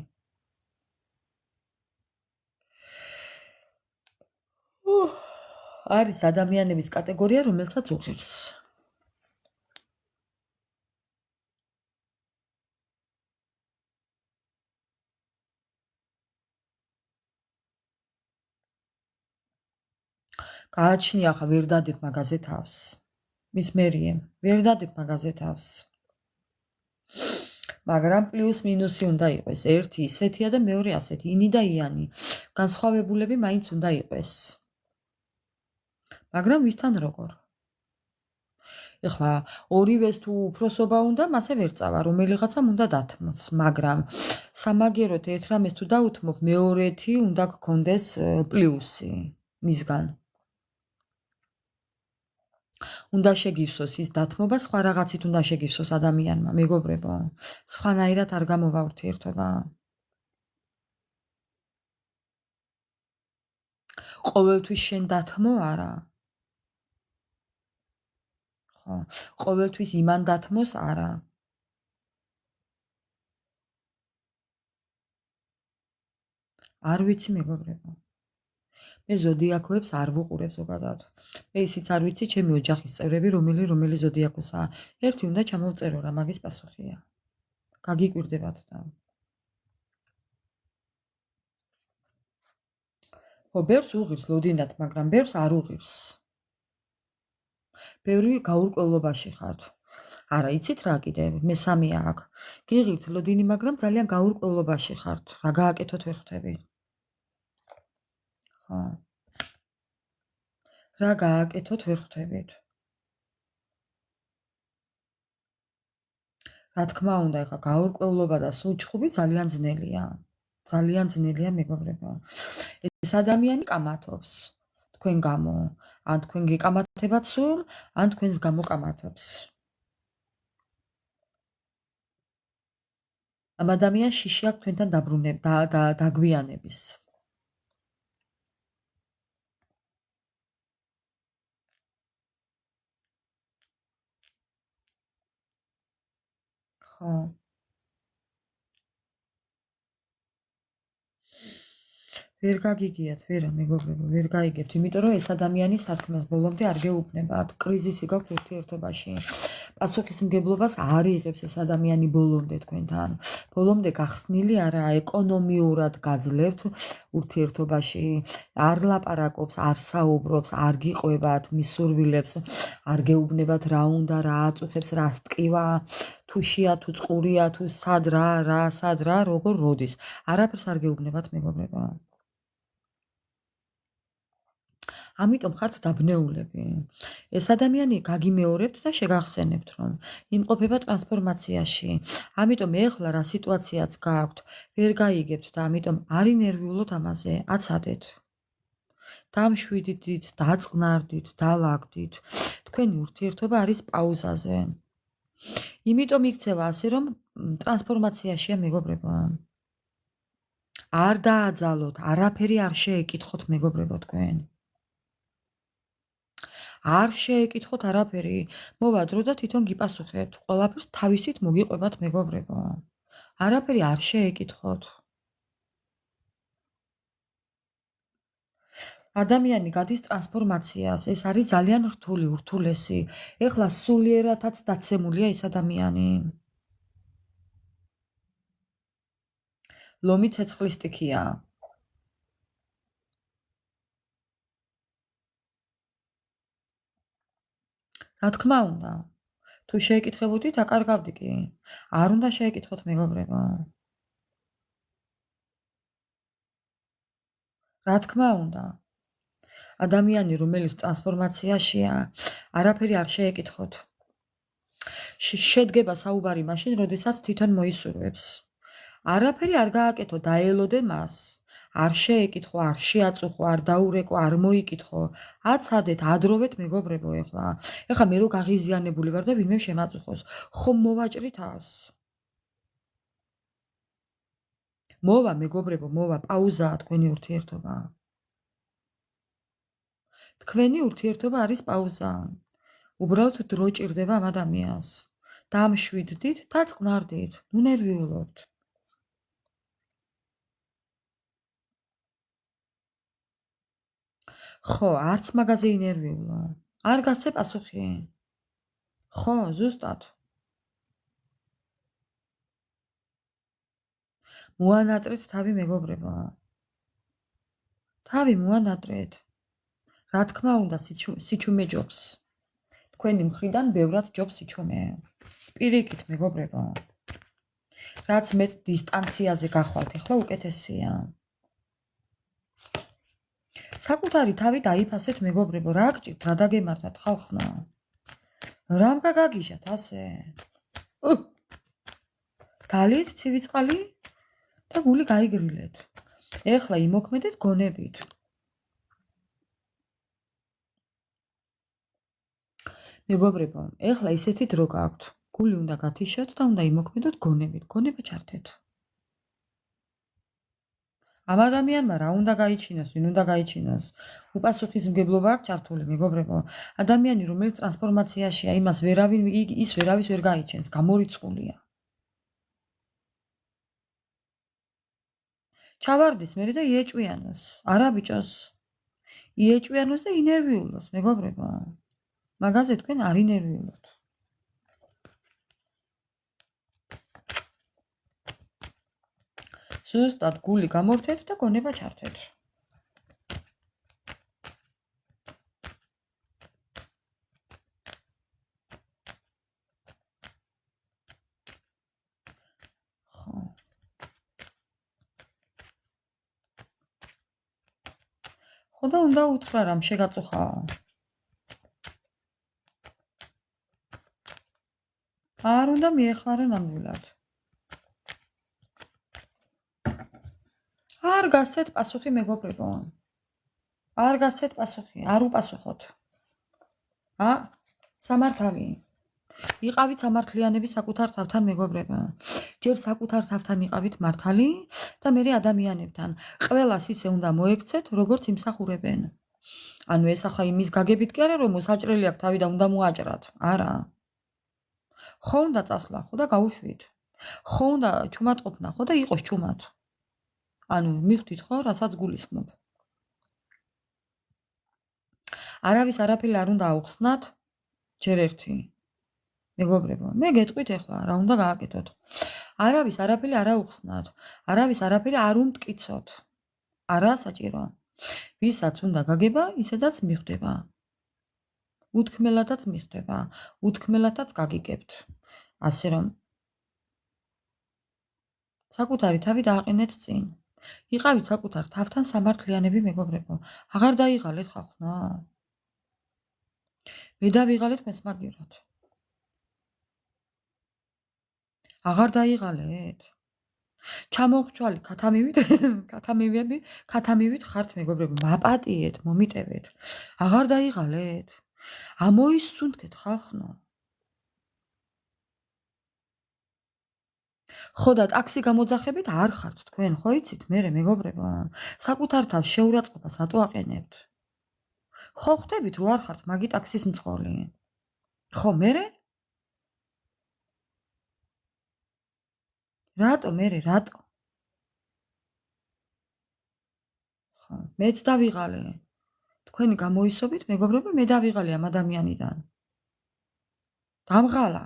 არის ადამიანების კატეგორია, რომელსაც უღირს. გააჩნია ხა ვერ დადებ მაგაზე თავს. მის მერიემ ვერ დადებ მაგაზე თავს. მაგრამ პლუს მინუსი უნდა იყოს. ერთი ისეთია და მეორე ასეთი. ინი და იანი. განსხვავებულები მაინც უნდა იყოს. მაგრამ ვისთან როგორ? ეხლა ორივეს თუ უფროსობა უნდა, მასე ვერ წავა, რომელიღაცამ უნდა დათმოს, მაგრამ სამაგეროთ ერთ რამეს თუ დაუთმობ, მეორეთი უნდა გქონდეს პლუსი მისგან. უნდა შეგივსოს ის დათმობა, სხვა რაღაცით უნდა შეგივსოს ადამიანმა, მეგობრებო. სხვანაირად არ გამოვა ურთიერთობა. ყოველთვის შენ დათმო არა. ხო, ყოველთვის იმან დათმოს არა. არ ვიცი მეგობრებო. მე ზოდიაქოებს არ ვუყურებ ზოგადად. მე ისიც არ ვიცი ჩემი ოჯახის წევრები რომელი ზოდიაქოსაა. ერთი უნდა ჩამოვწერო რა მაგის პასუხია. გაგიკვირდებათ და. ხო, ბევრს უღირს ლოდინათ, მაგრამ ბევრს არ უღირს. ბევრი გაურკვევლობაში ხართ. არა, იცით რა კიდევ, მესამეა აქ. გიღირთ ლოდინი, მაგრამ ძალიან გაურკვევლობაში ხართ. რა გააკეთოთ ვერ ხვდები. ხო. რა გააკეთოთ ვერ ხვდებით. რა თქმა უნდა, ეხა გაურკვევლობა და სულჭყობი ძალიან ძნელია. ძალიან ძნელია მეგობრებო. ეს ადამიანი კამათობს თქვენ გამო, ან თქვენ გეკამათებათ სულ, ან თქვენს გამო კამათობს. ამ ადამიანს შიში აქვს თქვენთან დაგვიანების. ხო. ვერ გაგიგიათ, ვერა მეგობრებო, ვერ გაიგებთ, იმიტომ რომ ეს ადამიანი სათქმეს ბოლომდე არ გეუბნებათ, კრიზისი გაქვთ ურთიერთობაში. პასუხისმგებლობას არ იღებს ეს ადამიანი ბოლომდე თქვენთან. ბოლომდე გახსნილი არაა, ეკონომიურად გაძლევთ ურთიერთობაში, არ ლაპარაკობს, არ საუბრობს, არ გიყვებათ, მისურვილებს, არ გეუბნებათ რა უნდა, რა აწუხებს, რა სტკივა, თუ შია, თუ წყურია, თუ სად რა, როგორ როდის. არაფერს არ გეუბნებათ მეგობრებო. ამიტომ ხართ დაბნეულები. ეს ადამიანი გაგიმეორებთ და შეგახსენებთ, რომ იმყოფება ტრანსფორმაციაში. ამიტომ ეხლა რა სიტუაციაც გაქვთ, ვერ გაიგებთ და ამიტომ არ ინერვიულოთ ამაზე, აცადეთ. დამშვიდით, დაწყნარდით, დალაგდით. თქვენი ურთიერთობა არის პაუზაზე. იმიტომ იქცევა ასე, რომ ტრანსფორმაციაშია მეგობრებო. არ დააძალოთ, არაფერი არ შეეკითხოთ მეგობრებო თქვენ. არ შეეკითხოთ არაფერი, მოვა დრო და თვითონ გიპასუხებთ. ყველაფერს თავისით მოგიყვებათ მეგობრებო. არაფერი არ შეეკითხოთ. ადამიანი გადის ტრანსფორმაციას, ეს არის ძალიან რთული, ურთულესი. ეხლა სულიერადაც დაცემულია ეს ადამიანი. ლომი ცეცხლის სტიქია. რა თქმა უნდა, თუ შეეკითხებოდით, აკარგავდი კი. არ უნდა შეეკითხოთ მეგობრებო. რა თქმა უნდა. ადამიანი, რომელიც ტრანსფორმაციაშია, არაფერი არ შეეკითხოთ. შედგება საუბარი მაშინ, როდესაც თვითონ მოისურვებს. არაფერი არ გააკეთო, დაელოდე მას. არ შეეკითხო, არ შეაწუხო, არ დაურეკო, არ მოიკითხო. აცადეთ, ადროვეთ მეგობრებო ეხლა. ეხლა მე რო გაღიზიანებული ვარ და ვინმე შემაწუხოს. ხომ მოვაჭრი თავს? მოვა მეგობრებო, მოვა, პაუზაა თქვენი ურთიერთობა. თქვენი ურთიერთობა არის პაუზა. უბრალოდ დრო ჭირდება ამ ადამიანს. დამშვიდდით და წყმარდით, ნუ ნერვიულობთ. ხო, არც მაგაზე ინერვიულო. არ გასცე პასუხი. ხო, ზუსტად. მოანატრეთ თავი მეგობრებო. თავი მოანატრეთ. რა თქმა უნდა, სიჩუმე ჯობს. თქვენი მხრიდან ბევრად ჯობს სიჩუმე. პირიქით მეგობრებო. რაც მეტ დისტანციაზე გახვალთ, ეხლა უკეთესია. საკუთარი თავი დაიფასეთ მეგობრებო, რა გჭირთ, რა დაგემართათ ხალხნა? რამ გაგაგიჟათ ასე? დალით ცივი წყალი და გული გაიგრილეთ. ეხლა იმოქმედეთ გონებით. მეგობრებო, ეხლა ისეთი დრო გაქვთ. გული უნდა გათიშოთ და უნდა იმოქმედოთ გონებით. გონება ჩართეთ. ამ ადამიანმა რა უნდა გაიჩინოს, ვინ უნდა გაიჩინოს? უპასუხისმგებლობა აქვს ჩართული, მეგობრებო. ადამიანი, რომელიც ტრანსფორმაციაშია, ის ვერავის ვერ გაიჩენს, გამორიცხულია. ჩავარდის მერე და იეჭვიანოს. არა ბიჭოს. იეჭვიანოს და ინერვიულოს, მეგობრებო. მაგაზე თქვენ არ ინერვიულოთ. ზუსტად გული გამორთეთ და გონება ჩართეთ. ხო. ხო და უნდა უთხრა რამ შეგაწუხაო. არ უნდა მიეხმარო ნამდვილად. არ გასცეთ პასუხი მეგობრებო. არ გასცეთ პასუხი, არ უპასუხოთ. სამართალი. იყავით სამართლიანები საკუთარ თავთან მეგობრებო. ჯერ საკუთარ თავთან იყავით მართალი და მერე ადამიანებთან. ყველას ისე უნდა მოექცეთ, როგორც იმსახურებენ. ანუ ეს ახლა იმის გაგებით კი არა, რომ მოსაჭრელი აქვს თავი და უნდა მოაჭრათ. არა. ხო უნდა წასვლა, ხო და გაუშვით. ხო უნდა ჩუმად ყოფნა, ხო და იყოს ჩუმად. ანუ მიხვდით ხო, რასაც გულისხმობ. არავის არაფერი არ უნდა აუხსნათ, ჯერ ერთი. მეგობრებო, მე გეტყვით ახლა, რა უნდა გააკეთოთ. არავის არაფერი არ აუხსნათ, არავის არაფერი არ უმტკიცოთ. არა საჭირო. ვისაც უნდა გაგება, ისედაც მიხვდება. უთქმელადაც მიხვდება, უთქმელადაც გაგიგებთ. ასე რომ საკუთარი თავი დააყენეთ წინ. იყავით საკუთარ თავთან სამართლიანები მეგობრებო. აღარ დაიღალეთ ხალხნა. მე დავიღალეთ მესმაგირად. აღარ დაიღალეთ. ჩამოღჭვალი ქათამივით ხართ მეგობრებო, მაპატიეთ, მომიტევეთ. აღარ დაიღალეთ. ამოისუნთქეთ ხალხნო. ხო და ტაქსი გამოძახებით არ ხართ თქვენ, ხო იცით? მერე მეგობრებო, საკუთარ თავს შეურაცხყოფას რატო აყენებთ? ხო ხვდებით რომ არ ხართ მაგი ტაქსის მძღოლი. ხო მერე? რატო მერე რატო? ხო, მეც დავიღალე. თქვენი გამოისობით მეგობრებო, მე დავიღალე ამ ადამიანიდან. დამღალა.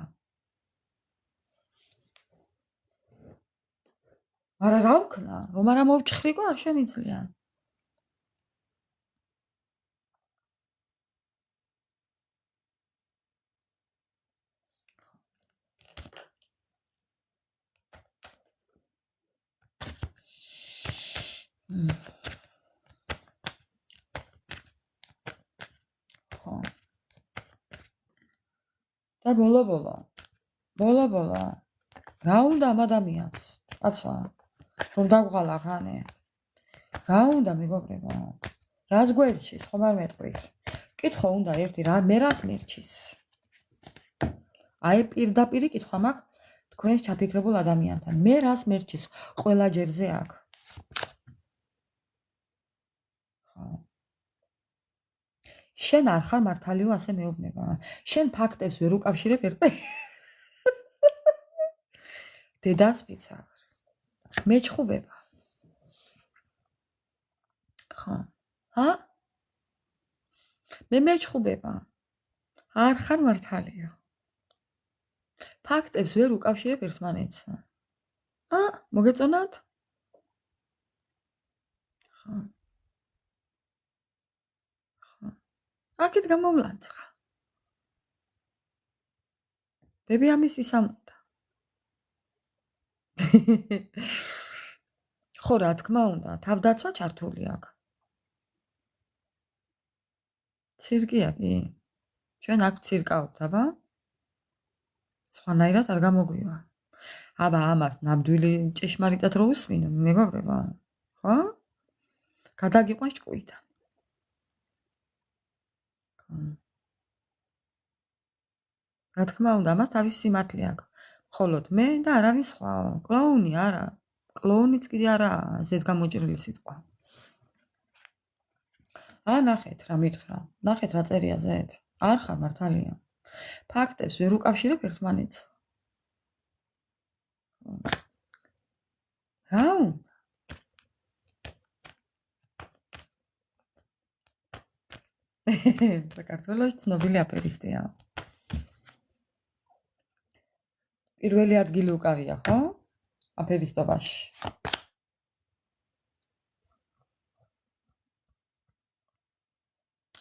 არა რა ვქნა? რომ არა მოვჭხრიკო არ შემიძლია. ხო. და ბოლო. რა უნდა ამ ადამიანს? კაცო, რომ დავღალა ხანე. რა უნდა მეგობრებო? რას გვერჩის, ხომ არ მეტყვით? კითხო უნდა ერთი რა, მე რას მერჩის? აი პირდაპირი კითხვა მაქვს თქვენს ჩაფიქრებულ ადამიანთან. მე რას მერჩის ყველა ჯერზე აქ? ხო. შენ არ ხარ მართალიო ასე მეუბნება. შენ ფაქტებს ვერ უკავშირებ ერთად. დედას ვიცავ. მეჩხუბება. ხო. ჰა? მე მეჩხუბება. არ ხარ მართალიო. ფაქტებს ვერ უკავშირებ ერთმანეთს. მოგეწონათ? ხო. აქეთ გამომლანცხა. ბები ამის ისამუნდა. ხო რა თქმა უნდა, თავდაცვა ჩართული აქ. ცირკია კი? ჩვენ აქ ცირკაობთ, აბა? სხვანაირად არ გამოგვივა. აბა ამას ნამდვილი ჭეშმარიტად რო უსმინო, მეგობრებო? ხო? გადაგიყვანს ჭკუიდან. რა თქმა უნდა, ამას თავისი სიმართლე აქვს. მხოლოდ მე და არავის სხვაო. კლოუნი არა. კლოუნიც კიდე არაა, ზედ გამოჭრილი სიტყვა. ნახეთ რა მითხრა. ნახეთ რა წერია ზედ. არ ხარ მართალია. ფაქტებს ვერ უკავშირებ ერთმანეთს. რა უნდა? საქართველოს ცნობილი აფერისტია. პირველი ადგილი უკავია, ხო? აფერისტობაში.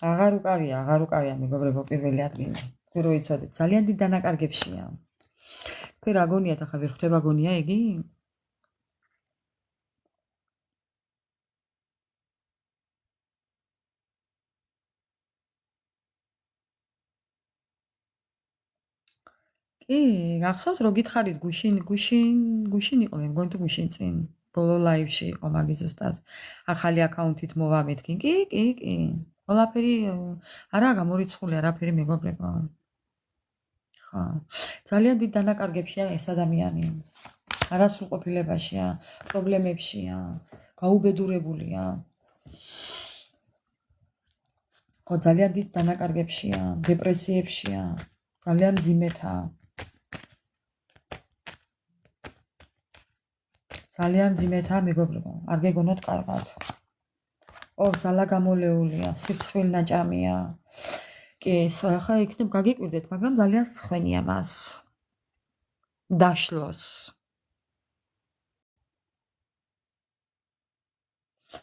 აღარ უკავია მეგობრებო პირველი ადგილი. თქვენ რო იცოდეთ, ძალიან დიდ დანაკარგებშია. თქვენ რა გონიათ ახლა ვერ ხვდება გონია იგი? კი, გახსოვს რო გითხარით გუშინ იყო, მე მგონი თუ გუშინ წინ ბოლო ლაივში იყო მაგის ზუსტად. ახალი აკაუნთით მოვა მეთქი. კი. ყველაფერი არაა გამორიცხული არაფერი მეგობრებო. ხო. ძალიან დიდ დანაკარგებშია ეს ადამიანი. არასრულყოფილებაშია, პრობლემებშია, გაუბედურებულია. ხო, ძალიან დიდ დანაკარგებშია, დეპრესიებშია, ძალიან მძიმეთა. ძალიან მძიმეთა მეგობრებო, არ გეგონოთ კარგად. ძალა გამოლეულია, სირცხვილნაჭამია. კი, ახლა იქნებ გაგიკვირდეთ, მაგრამ ძალიან სხვენია მას. დაშლოს.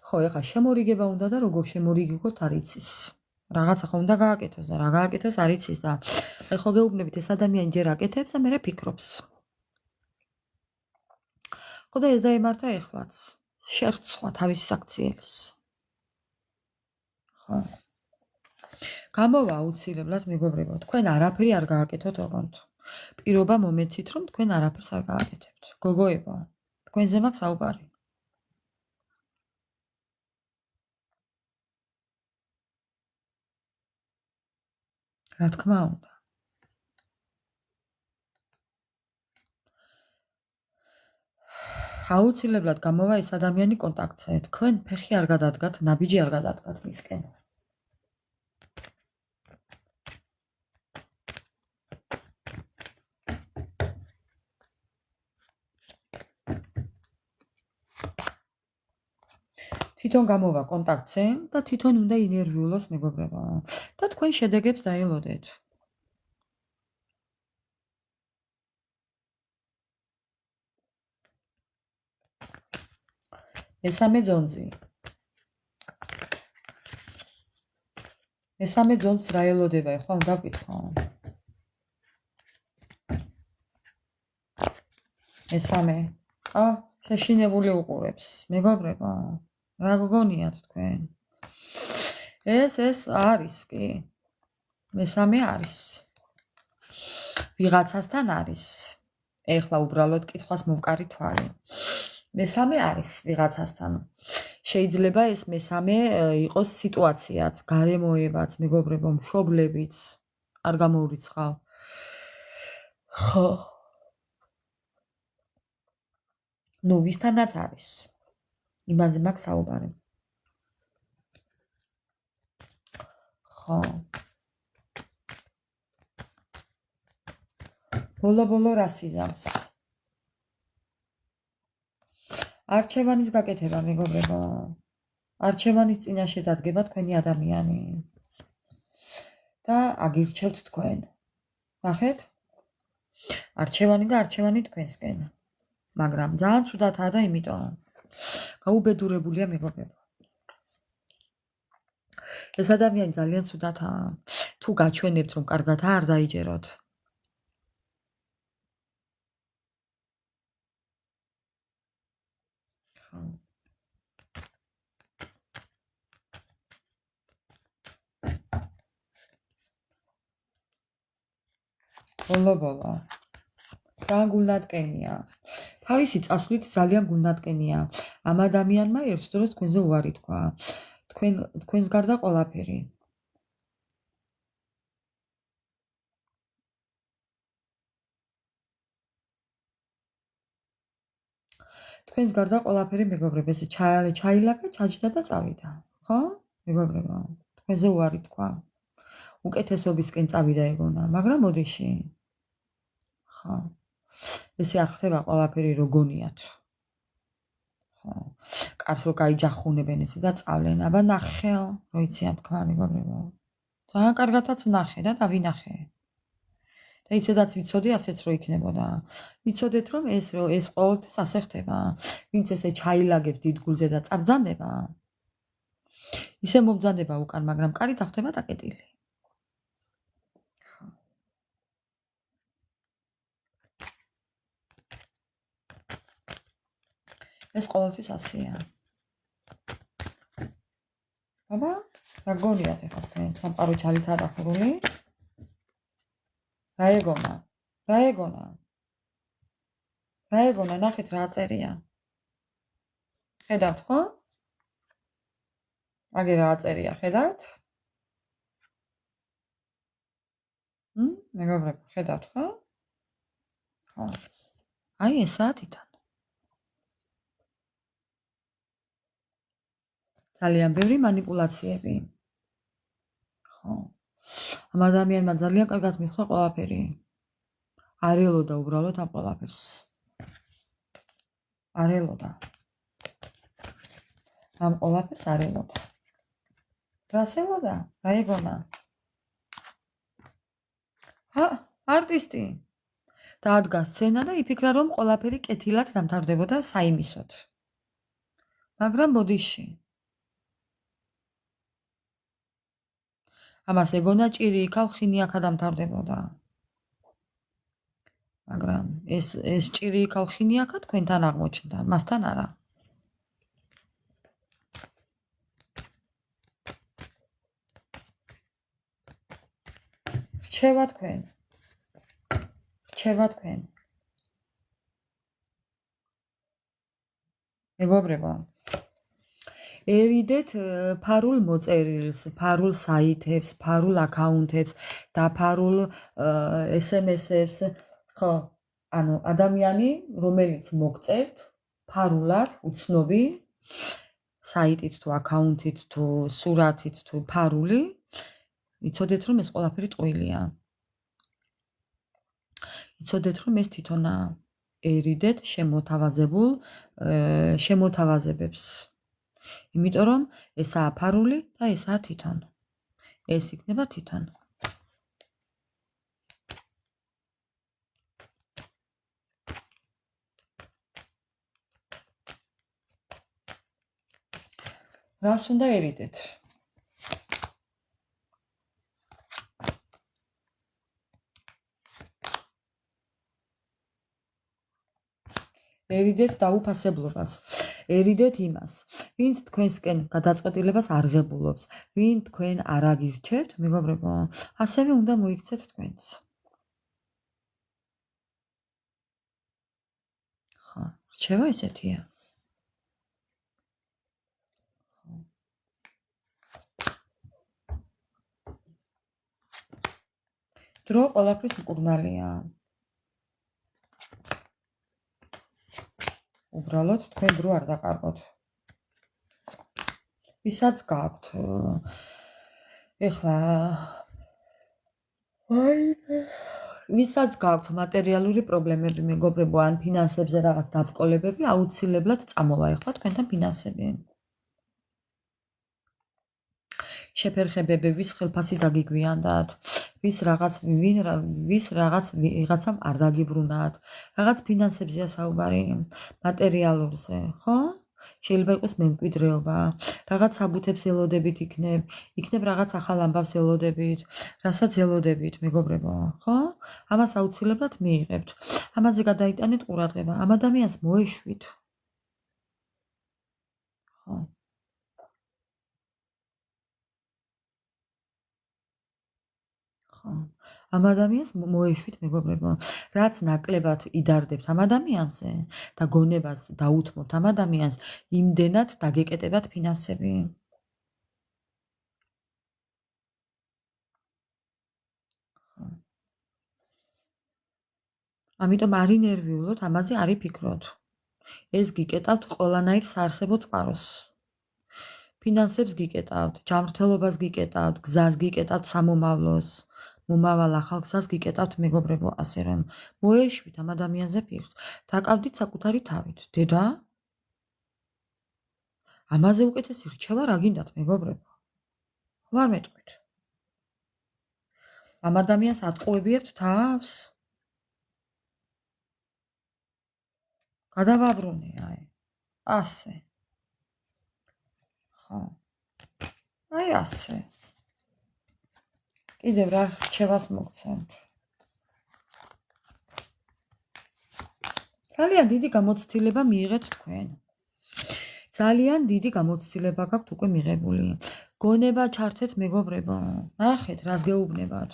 ხო, ახლა შემორიგება უნდა და როგორ შემორიგოთ არ იცის. რაღაცა ხო უნდა გააკეთოს და რა გააკეთოს არ იცის და ხო გეუბნებით ეს ადამიანი ჯერ აკეთებს და მერე ფიქრობს. ხო და ეს დაემართა ეხლაც. შერცხვა თავისი საქციელის. ხო. გამოვა აუცილებლად მეგობრებო, თქვენ არაფერი არ გააკეთოთ ოღონდ. პირობა მომეცით რომ თქვენ არაფერს არ გააკეთებთ. გოგოებო, თქვენზე მაქვს საუბარი. რა თქმა უნდა. აუცილებლად გამოვა ეს ადამიანი კონტაქტზე. თქვენ ფეხი არ გადადგათ, ნაბიჯი არ გადადგათ მისკენ. თვითონ გამოვა კონტაქტზე და თვითონ უნდა ინერვიულოს მეგობრებო. და თქვენ შედეგებს დაელოდეთ. მესამე ძონზი. მესამე ძონს რა ელოდება, ეხლა უნდა ვკითხო. მესამე. შეშინებული უყურებს, მეგობრებო. რა გგონიათ თქვენ? ეს არის კი. მესამე არის. ვიღაცასთან არის. ეხლა უბრალოდ კითხვას მოვკარი თვალი. მესამე არის ვიღაცასთან. შეიძლება ეს მესამე იყოს სიტუაციაც, გარემოებაც, მეგობრებო, მშობლებიც არ გამოურიცხავ. ხო. ნუ ვისთანაც არის. იმაზე მაქვს საუბარი. ხო. ბოლო რას იზამს? არჩევანის გაკეთება, მეგობრებო. არჩევანის წინაშე დადგება თქვენი ადამიანი. და აგირჩევთ თქვენ. ნახეთ? არჩევანი და არჩევანი თქვენსკენ. მაგრამ ძალიან ცუდათაა და იმიტომ გაუბედურებულია, მეგობრებო. ეს ადამიანი ძალიან ცუდათაა. თუ გაჩვენებთ, რომ კარგადაა, არ დაიჯეროთ. ხო. ბოლო. ძალიან გულნატკენია. თავისი წასვლით ძალიან გულნატკენია. ამ ადამიანმა ერთ დროს თქვენზე უარი თქვა. თქვენს გარდა ყველაფერი. თქვენს გარდა ყველაფერი, მეგობრებო, ესე ჩაილაკა, ჩაჯდა და წავიდა. ხო? მეგობრებო, თქვენზე უარი თქვა. უკეთესობისკენ წავიდა ეგონა, მაგრამ ოდიში. ხო. ესე არ ხდება ყველაფერი როგონიათ. ხო. კარს რო გაიჯახუნებენ ესე და წავლენ. აბა ნახეო, რო იციან თქვა, მეგობრებო. ძალიან კარგათაც ვნახე და დავინახე. და იცოდაც ვიცოდი ასეც რო იქნებოდა. ვიცოდეთ რომ ეს ყოველთვის ასე ხდება. ვინც ესე ჩაილაგებს დიდგულზე და წაბძანდება, ისე მომძანდება უკან, მაგრამ კარი დახტება დაკეტილი. ეს ყოველთვის ასეა. აბა, რა გონიათ ეხლა თქვენ სამყარო ჩალითა დახურული? რა ეგონა, ნახეთ რა წერია. ხედავთ, ხო? აგე რა წერია, ხედავთ? მეგობრებო, ხედავთ, ხო? ხო. აი ესაა თვითონ. ძალიან ბევრი манипуляციები. ხო. ამ ადამიანმა ძალიან კარგად მიხვდა ყველაფერი. არ ელოდა უბრალოდ ამ ყველაფერს. არ ელოდა. ამ ყველაფერს არ ელოდა. რას ელოდა? რა ეგონა? არტისტი. დაადგა სცენა და იფიქრა, რომ ყველაფერი კეთილად დამთავრდებოდა საიმისოდ. მაგრამ ბოდიში. ამას ეგონა ჭირი იქა ხინი აქა დამთავრდებოდა. მაგრამ ეს ჭირი იქა ხინი აქა თქვენთან აღმოჩნდა, მასთან არა. რჩევა თქვენ. მეგობრებო, ერიდეთ ფარულ მოწერილს, ფარულ საიტებს, ფარულ აკაუნტებს, დაფარულ SMS-ებს, ხო, ანუ ადამიანი, რომელიც მოგწერთ ფარულად, უცნობი საიტით თუ აკაუნტით თუ სურათით თუ ფარული, იცოდეთ რომ ეს ყველაფერი ტყუილია. იცოდეთ რომ ეს თვითონაა ერიდეთ შემოთავაზებულ შემოთავაზებებს. იმიტომ რომ ესაა ფარული და ესაა თვითონ. ეს იქნება თვითონ. რას უნდა ერიდეთ? ერიდეთ დაუფასებლობას, ერიდეთ იმას, ვინც თქვენსკენ გადაწყვეტილებას არ ღებულობს, ვინ თქვენ არ აგირჩევთ, მეგობრებო, ასევე უნდა მოიქცეთ თქვენც. ხო, რჩევა ესეთია. დრო ყველაფრის მკურნალია. უბრალოდ თქვენ დრო არ დაყარბოთ. ვისაც გაქვთ ეხლა ვისაც გაქვთ მატერიალური პრობლემები, მეგობრებო, ან ფინანსებზე რაღაც დაბრკოლებები, აუცილებლად წამოვა ეხლა თქვენთან ფინანსები. შეფერხებები, ვის ხელფასი დაგიგვიანდათ, ვის რაღაც ვიღაცამ არ დაგიბრუნათ, რაღაც ფინანსებზეა საუბარი, მატერიალურზე, ხო? შეიძლება იყოს მემკვიდრეობა, რაღაც საბუთებს ელოდებით იქნებ რაღაც ახალ ამბავს ელოდებით, რასაც ელოდებით, მეგობრებო, ხო? ამას აუცილებლად მიიღებთ. ამაზე გადაიტანეთ ყურადღება, ამ ადამიანს მოეშვით. ხო? ამ ადამიანს მოეშვით, მეგობრებო, რაც ნაკლებად იდარდებთ ამ ადამიანზე და გონებას დაუთმოთ ამ ადამიანს, იმდენად დაგეკეტებათ ფინანსები. ამიტომ არ ინერვიულოთ, ამაზე არ იფიქროთ. ეს გიკეტავთ ყველანაირ საარსებო წყაროს. ფინანსებს გიკეტავთ, ჯანმრთელობას გიკეტავთ, გზას გიკეტავთ სამომავლოს. მომავალ ახალ გზას გიკეტავთ, მეგობრებო, ასე რომ მოეშვით ამ ადამიანზე ფიქრს. დაკავდით საკუთარი თავით. დედა? ამაზე უკეთესი რჩევა რა გინდათ, მეგობრებო? ვარ მეტყვით. ამ ადამიანს ატყუებიებთ თავს? გადავაბრუნე, აი. ასე. ხო. აი ასე. კიდევ რა რჩევას მოგცემთ? ძალიან დიდი გამოცდილება მიიღეთ თქვენ. ძალიან დიდი გამოცდილება გაქვთ უკვე მიღებული. გონება ჩართეთ, მეგობრებო. ნახეთ, რას გეუბნებათ.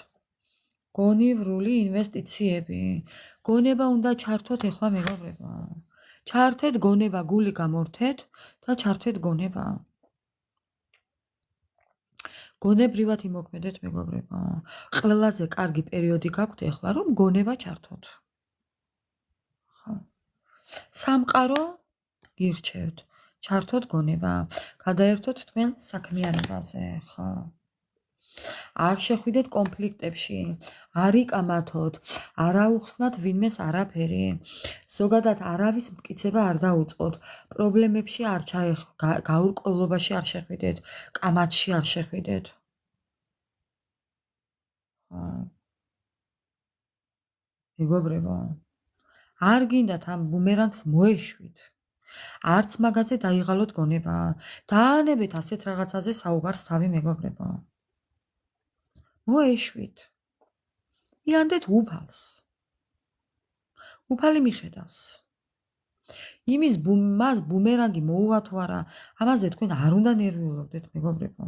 გონივრული ინვესტიციები. გონება უნდა ჩართოთ ეხლა, მეგობრებო. ჩართეთ გონება, გული გამორთეთ და ჩართეთ გონება. გონებრივად იმოქმედეთ, მეგობრებო. ყველაზე კარგი პერიოდი გაქვთ ეხლა, რომ გონება ჩართოთ. ხო. სამყარო გირჩევთ. ჩართოთ გონება. გადაერთოთ თქვენ საქმიანობაზე, ხო. არ შეხვიდეთ კონფლიქტებში, არ იკამათოთ, არ აუხსნათ ვინმეს არაფერი. ზოგადად არავის მტკიცება არ დაუწყოთ, პრობლემებში არ გაურკვევლობაში არ შეხვიდეთ, კამათში არ შეხვიდეთ. მეგობრებო, არ გინდათ ამ ბუმერანგს მოეშვით. არც მაგაზე დაიღალოთ გონება. დაანებეთ ასეთ რაღაცაზე საუბარს თავი, მეგობრებო. მოეშვით. იანდეთ უფალს. უფალი მიხედავს. იმის მას ბუმერანგი მოუვა თუ არა, ამაზე თქვენ არ უნდა ნერვიულობდეთ, მეგობრებო.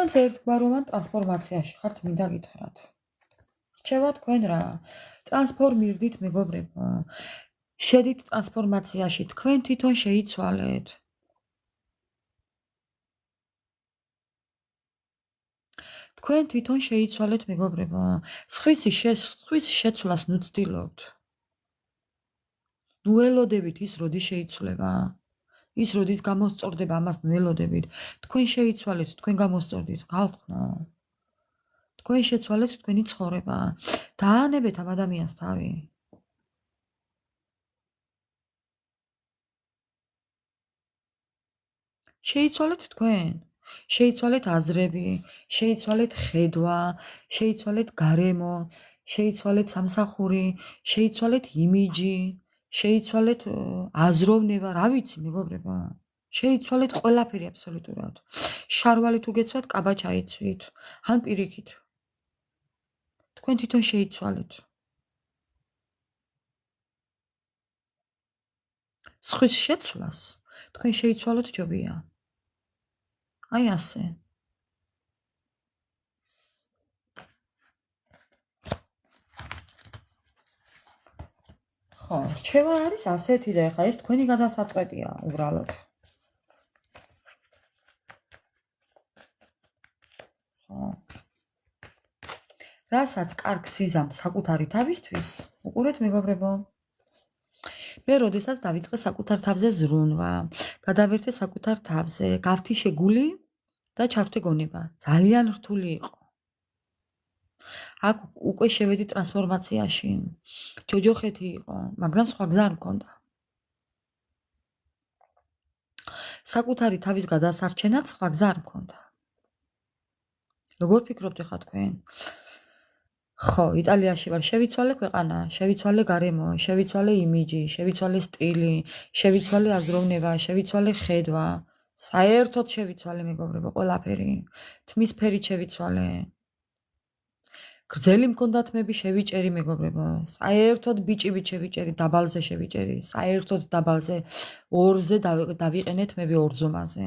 თქვენც ერთგვაროვან ტრანსფორმაციაში ხართ, მინდა გითხრათ. რჩება თქვენ რა? ტრანსფორმირდით, მეგობრებო. შედით ტრანსფორმაციაში, თქვენ თვითონ შეიცვალეთ. თქვენ თვითონ შეიცვალეთ, მეგობრებო. სხვის შეცვლას ნუ ცდილობთ. ნუ ელოდებით ის როდის შეიცვლება. ის როდის გამოსწორდება, ამას ნუ ელოდებით. თქვენ შეიცვალეთ, თქვენ გამოსწორდით, ხალხო. თქვენ შეცვალეთ თქვენი ცხოვრება. დაანებეთ ამ ადამიანს თავი. შეიცვალეთ თქვენ. შეიცვალეთ აზრები, შეიცვალეთ ხედვა, შეიცვალეთ გარემო, შეიცვალეთ სამსახური, შეიცვალეთ იმიჯი, შეიცვალეთ აზროვნება, რა ვიცი, მეგობრებო. შეიცვალეთ ყველაფერი აბსოლუტურად. შარვალი თუ გეცვათ, კაბა ჩაიცვით, ან პირიქით. თქვენ თვითონ შეიცვალეთ. სხვის შეცვლას თქვენ შეიცვალოთ ჯობია. აი ასე. ხო, რჩევა არის ასეთი და ეხლა ეს თქვენი გადასაწყვეტია უბრალოდ. ხო. რასაც კარგ სიზამ საკუთარი თავისთვის, უყურეთ მეგობრებო. მე როდესაც დავიწყე საკუთარ თავზე ზრუნვა, გადავერთე საკუთარ თავზე, გავთიშე გული და ჩართვე გონება. ძალიან რთული იყო. აქ უკვე შევედი ტრანსფორმაციაში. ჯოჯოხეთი იყო, მაგრამ სხვა გზა არ მქონდა. საკუთარი თავის გადასარჩენად სხვა გზა არ მქონდა. როგორ ფიქრობთ ახლა თქვენ? ხო, იტალიაში ვარ, შევიცვალე ქვეყანა, შევიცვალე გარემო, შევიცვალე იმიჯი, შევიცვალე სტილი, შევიცვალე აზროვნება, შევიცვალე ხედვა. საერთოდ შევიცვალე მეგობრებო, ყველაფერი. თმის ფერი შევიცვალე. გრძელი მქონდა თმები შევიჭერი მეგობრებო. საერთოდ ბიჭივით შევიჭერი, დაბალზე შევიჭერი, საერთოდ დაბალზე, ორზე დავიყენე თმები ორზომაზე.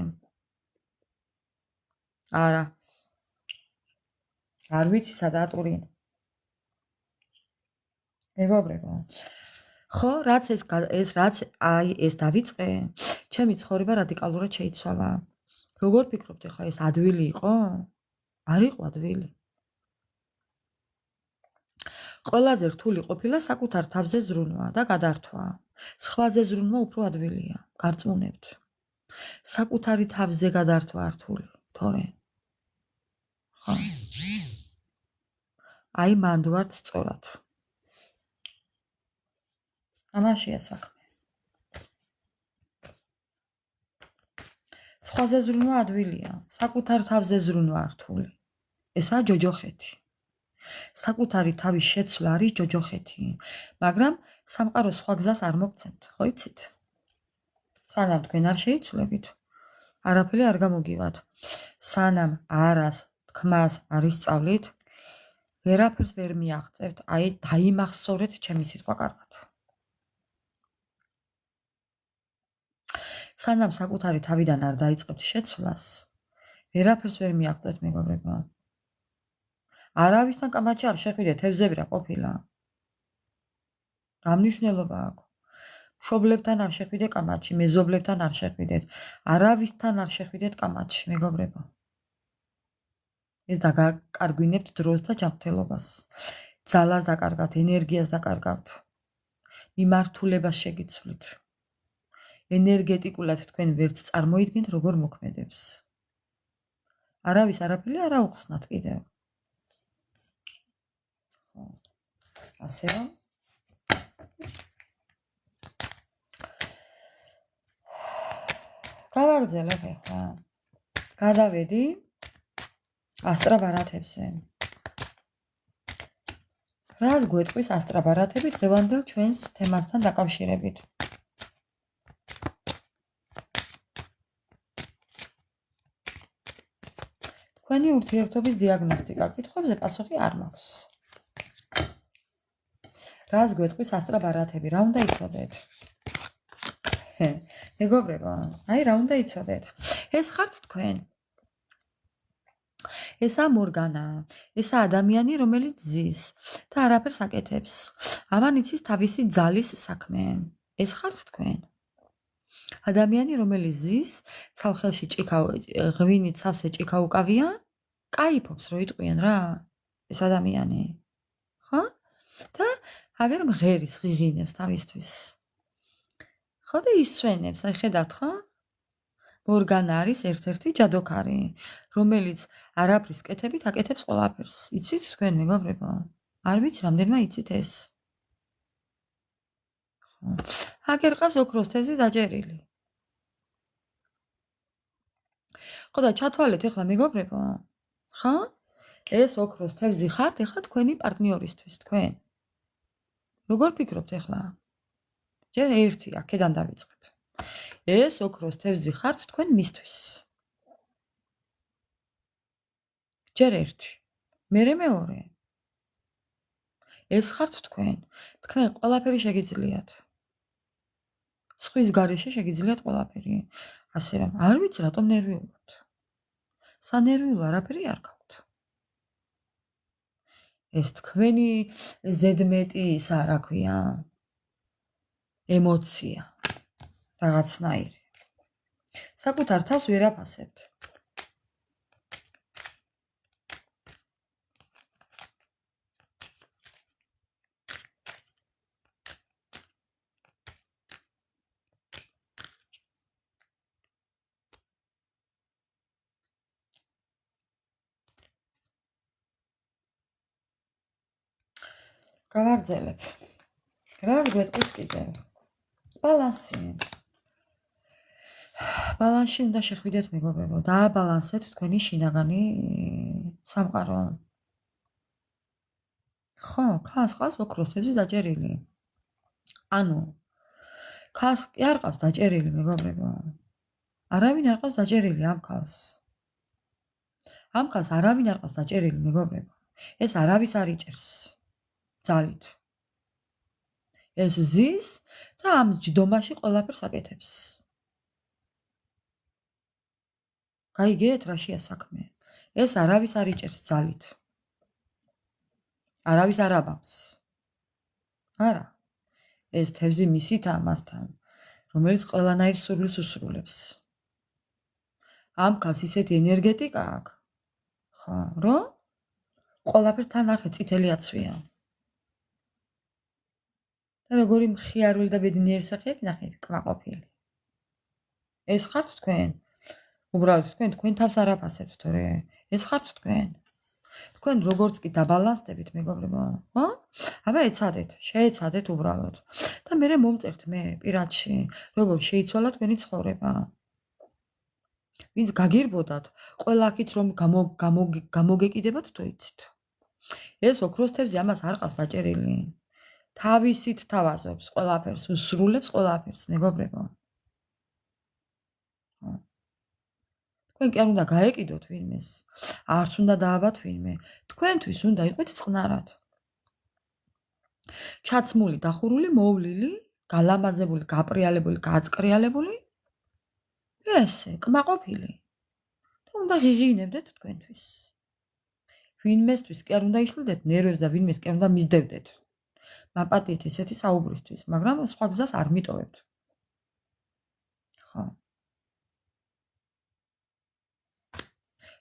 არა. არ ვიცი სადა ატური. მეგობრებო. ხო, რაც ეს დავიწყე, ჩემი ცხოვრება რადიკალურად შეიცვალა. როგორ ფიქრობთ ახლა ეს ადვილი იყო? არ იყო ადვილი. ყველაზე რთული ყოფილა საკუთარ თავზე ზრუნვა და გადართვა. სხვაზე ზრუნვა უფრო ადვილია, გარწმუნებთ. საკუთარი თავზე გადართვა რთული, თორე. ხო. აი მანდ ვართ სწორად. ამაშია საქმე. სხვაზე ზრუნვა ადვილია, საკუთარ თავზე ზრუნვა რთული. ესაა ჯოჯოხეთი. საკუთარი თავის შეცვლა არის ჯოჯოხეთი, მაგრამ სამყარო სხვა გზას არ მოგცემთ, ხო იცით? სანამ თქვენ არ შეიცვლებით, არაფერი არ გამოგივათ. სანამ არას, თქმას არ ისწავლით, ვერაფერს ვერ მიაღწევთ, აი დაიმახსოვრეთ ჩემი სიტყვა კარგად. სანამ საკუთარი თავიდან არ დაიწყებთ შეცვლას, ვერაფერს ვერ მიაღწევთ მეგობრებო. არავისთან კამათში არ შეხვიდეთ, თევზები რა ყოფილა. რა მნიშვნელობა აქვს? მშობლებთან არ შეხვიდე კამათში, მეზობლებთან არ შეხვიდეთ, არავისთან არ შეხვიდეთ კამათში, მეგობრებო. ეს დაგაკარგვინებთ დროს და ჯანმრთელობას. ძალას დაკარგავთ, ენერგიას დაკარგავთ. მიმართულებას შეგიცვლით. ენერგეტიკულად თქვენ ვერც წარმოიდგენთ როგორ მოქმედებს. არავის არაფერი არ აუხსნათ კიდევ. ასე რომ გავაგრძელებ ახლა. გადავედი ასტრაბარათებზე. რას გვეტყვის ასტრაბარათები დღევანდელ ჩვენს თემასთან დაკავშირებით? თქვენი ურთიერთობის დიაგნოსტიკა კითხვებზე პასუხი არ მაქვს. რას გვეტყვის ასტრაბარათები? რა უნდა იცოდეთ? მეგობრებო, აი რა უნდა იცოდეთ? ეს ხართ თქვენ. ესა მორგანა, ესა ადამიანი, რომელიც ზის და არაფერს აკეთებს. ამან იცის თავისი ძალის საქმე. ეს ხართ თქვენ. ადამიანი, რომელიც ზის, ცალხელში ღვინით სავსე ჭიქა უკავია, კაიფობს, რო იტყვიან რა. ეს ადამიანი. ხო? და აგერ მღერის ღიღინებს თავისთვის. ხო და ისვენებს, აი ხედავთ ხო? მორგანა არის ერთ-ერთი ჯადოქარი, რომელიც არაფრის კეთებით აკეთებს ყველაფერს. იცით თქვენ მეგობრებო? არ ვიცი რამდენმა იცით ეს. აგერ ყავს ოქროს თევზი დაჭერილი. ხო და ჩათვალეთ ახლა მეგობრებო. ხო? ეს ოქროს თევზი ხართ ახლა თქვენი პარტნიორისთვის თქვენ. როგორ ფიქრობთ ახლა? ჯერ ერთი აქედან დავიწყებ. ეს ოქროს თევზი ხართ თქვენ მისთვის. ჯერ ერთი. მერე მეორე. ეს ხართ თქვენ. თქვენ ყველაფერი შეგიძლიათ. სხვის გარეშე შეგიძლიათ ყველაფერი. ასე რომ, არ ვიცი რატომ ნერვიულობთ. სანერვიულო არაფერი არ გაქვთ. ეს თქვენი ზედმეტი ისა რა ქვია? ემოცია. რაღაცნაირი. საკუთარ თავს ვერ აფასებთ. გავაგრძელებ. რას გვეტყვის კიდევ? ბალანსი. ბალანსში უნდა შეხვიდეთ მეგობრებო, დააბალანსეთ თქვენი შინაგანი სამყარო. ხო, ქალს ყავს ოქროს თევზი დაჭერილი. ანუ ქალს კი არ ყავს დაჭერილი მეგობრებო. არავინ არ ყავს დაჭერილი ამ ქალს. ამ ქალს არავინ არ ყავს დაჭერილი მეგობრებო. ეს არავის არ იჭერს. ძალით. ეს ზის და ამ ჯდომაში ყველაფერს აკეთებს. გაიგეთ რაშია საქმე? ეს არავის არ იჭერს ძალით. არავის არ აბამს. არა. ეს თევზი მისითა მასთან, რომელიც ყველანაირ სურვილს უსრულებს. ამ ქალს ისეთი ენერგეტიკა აქვს, ხო, რომ ყველაფერთან ახე წითელი აცვია. და როგორი მხიარული და ბედნიერი სახე აქვს, ნახეთ, კმაყოფილი. ეს ხართ თქვენ? უბრალოდ თქვენ თავს არ აფასებთ თორე. ეს ხართ თქვენ? თქვენ როგორც კი დაბალანსდებით მეგობრებო, ხო? აბა ეცადეთ, შეეცადეთ უბრალოდ. და მე მომწერთ მე პირადში, როგორ შეიცვალა თქვენი ცხოვრება. ვინც გაგირბოდათ, ყველა აქით რომ გამოგეკიდებათ თუ იცით. ეს ოქროს თევზი ამას არ ყავს დაჭერილი. თავისით თავაზობს ყველაფერს, უსრულებს ყველაფერს, მეგობრებო. თქვენ კი არ უნდა გაეკიდოთ ვინმეს, არც უნდა დააბათ ვინმე. თქვენთვის უნდა იყოთ წყნარად. ჩაცმული, დახურული, მოვლილი, გალამაზებული, გაპრიალებული, გაწყრიალებული. ესე, კმაყოფილი. და უნდა ღიღინებდეთ თქვენთვის. ვინმესთვის კი არ უნდა იშლიდეთ ნერვებს და ვინმეს კი არ უნდა მისდევდეთ. მაპატიეთ ესეთი საუბრისთვის, მაგრამ სხვა გზას არ მიტოვებთ. ხო.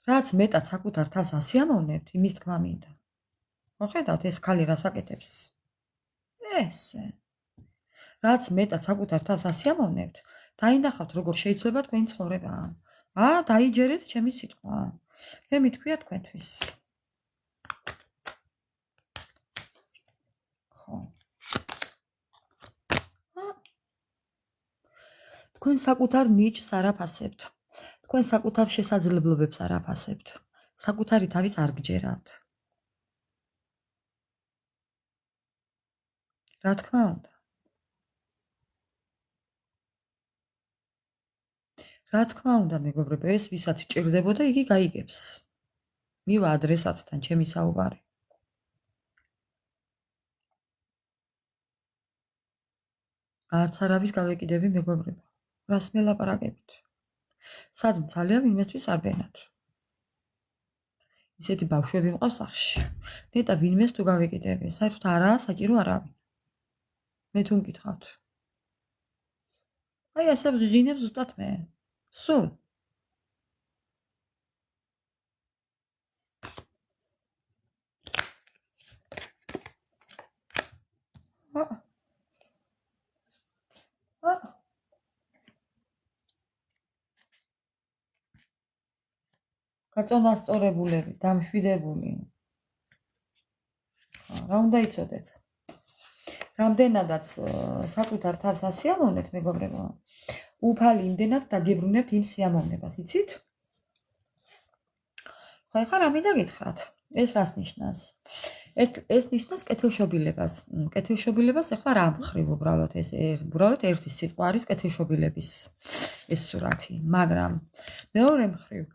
რაც მეტად საკუთარ თავს ასიამოვნებთ, იმის თქმა მინდა. მოხედავთ ეს ქალი რას აკეთებს? ესე. რაც მეტად საკუთარ თავს ასიამოვნებთ, დაინახავთ როგორ შეიძლება თქვენი ცხოვრება. დაიჯერეთ ჩემი სიტყვა. მე მითქვია თქვენთვის. ხო. თქვენ საკუთარ ნიჭს არ აფასებთ. თქვენ საკუთარ შესაძლებლობებს არ აფასებთ. საკუთარი თავის არ გჯერავთ. რა თქმა უნდა. რა თქმა უნდა, მეგობრებო, ეს ვისაც ჭირდებოდა, იგი გაიგებს. მივა ადრესატთან ჩემი საუბარი. არც არავის გავეკიდები, მეგობრებო. რას მელაპარაკებით? სად მცალია ვინმესთვის არ ბენათ. ისეთი ბავშვები მყავს სახში. ნეტა ვინმეს თუ გავიკიდები, საერთოდ არაა საჭირო არავინ. მე თუ მკითხავთ. აი ასე ვღიღინებ ზუსტად მე. სულ. გაწონასწორებულები, დამშვიდებული. რა უნდა იცოდეთ? რამდენადაც საკუთარ თავს ასიამოვნეთ, მეგობრებო, უფალი იმდენად დაგებრუნებთ იმ სიამოვნებას, იცით? ხო, ხა რა მინდა გითხრათ? ეს რას ნიშნავს? ეს ნიშნავს კეთილშობილებას. კეთილშობილებას ახლა რა მხრივ უბრალოდ ერთი სიტყვა არის კეთილშობილების ეს სურათი, მაგრამ მეორე მხრივ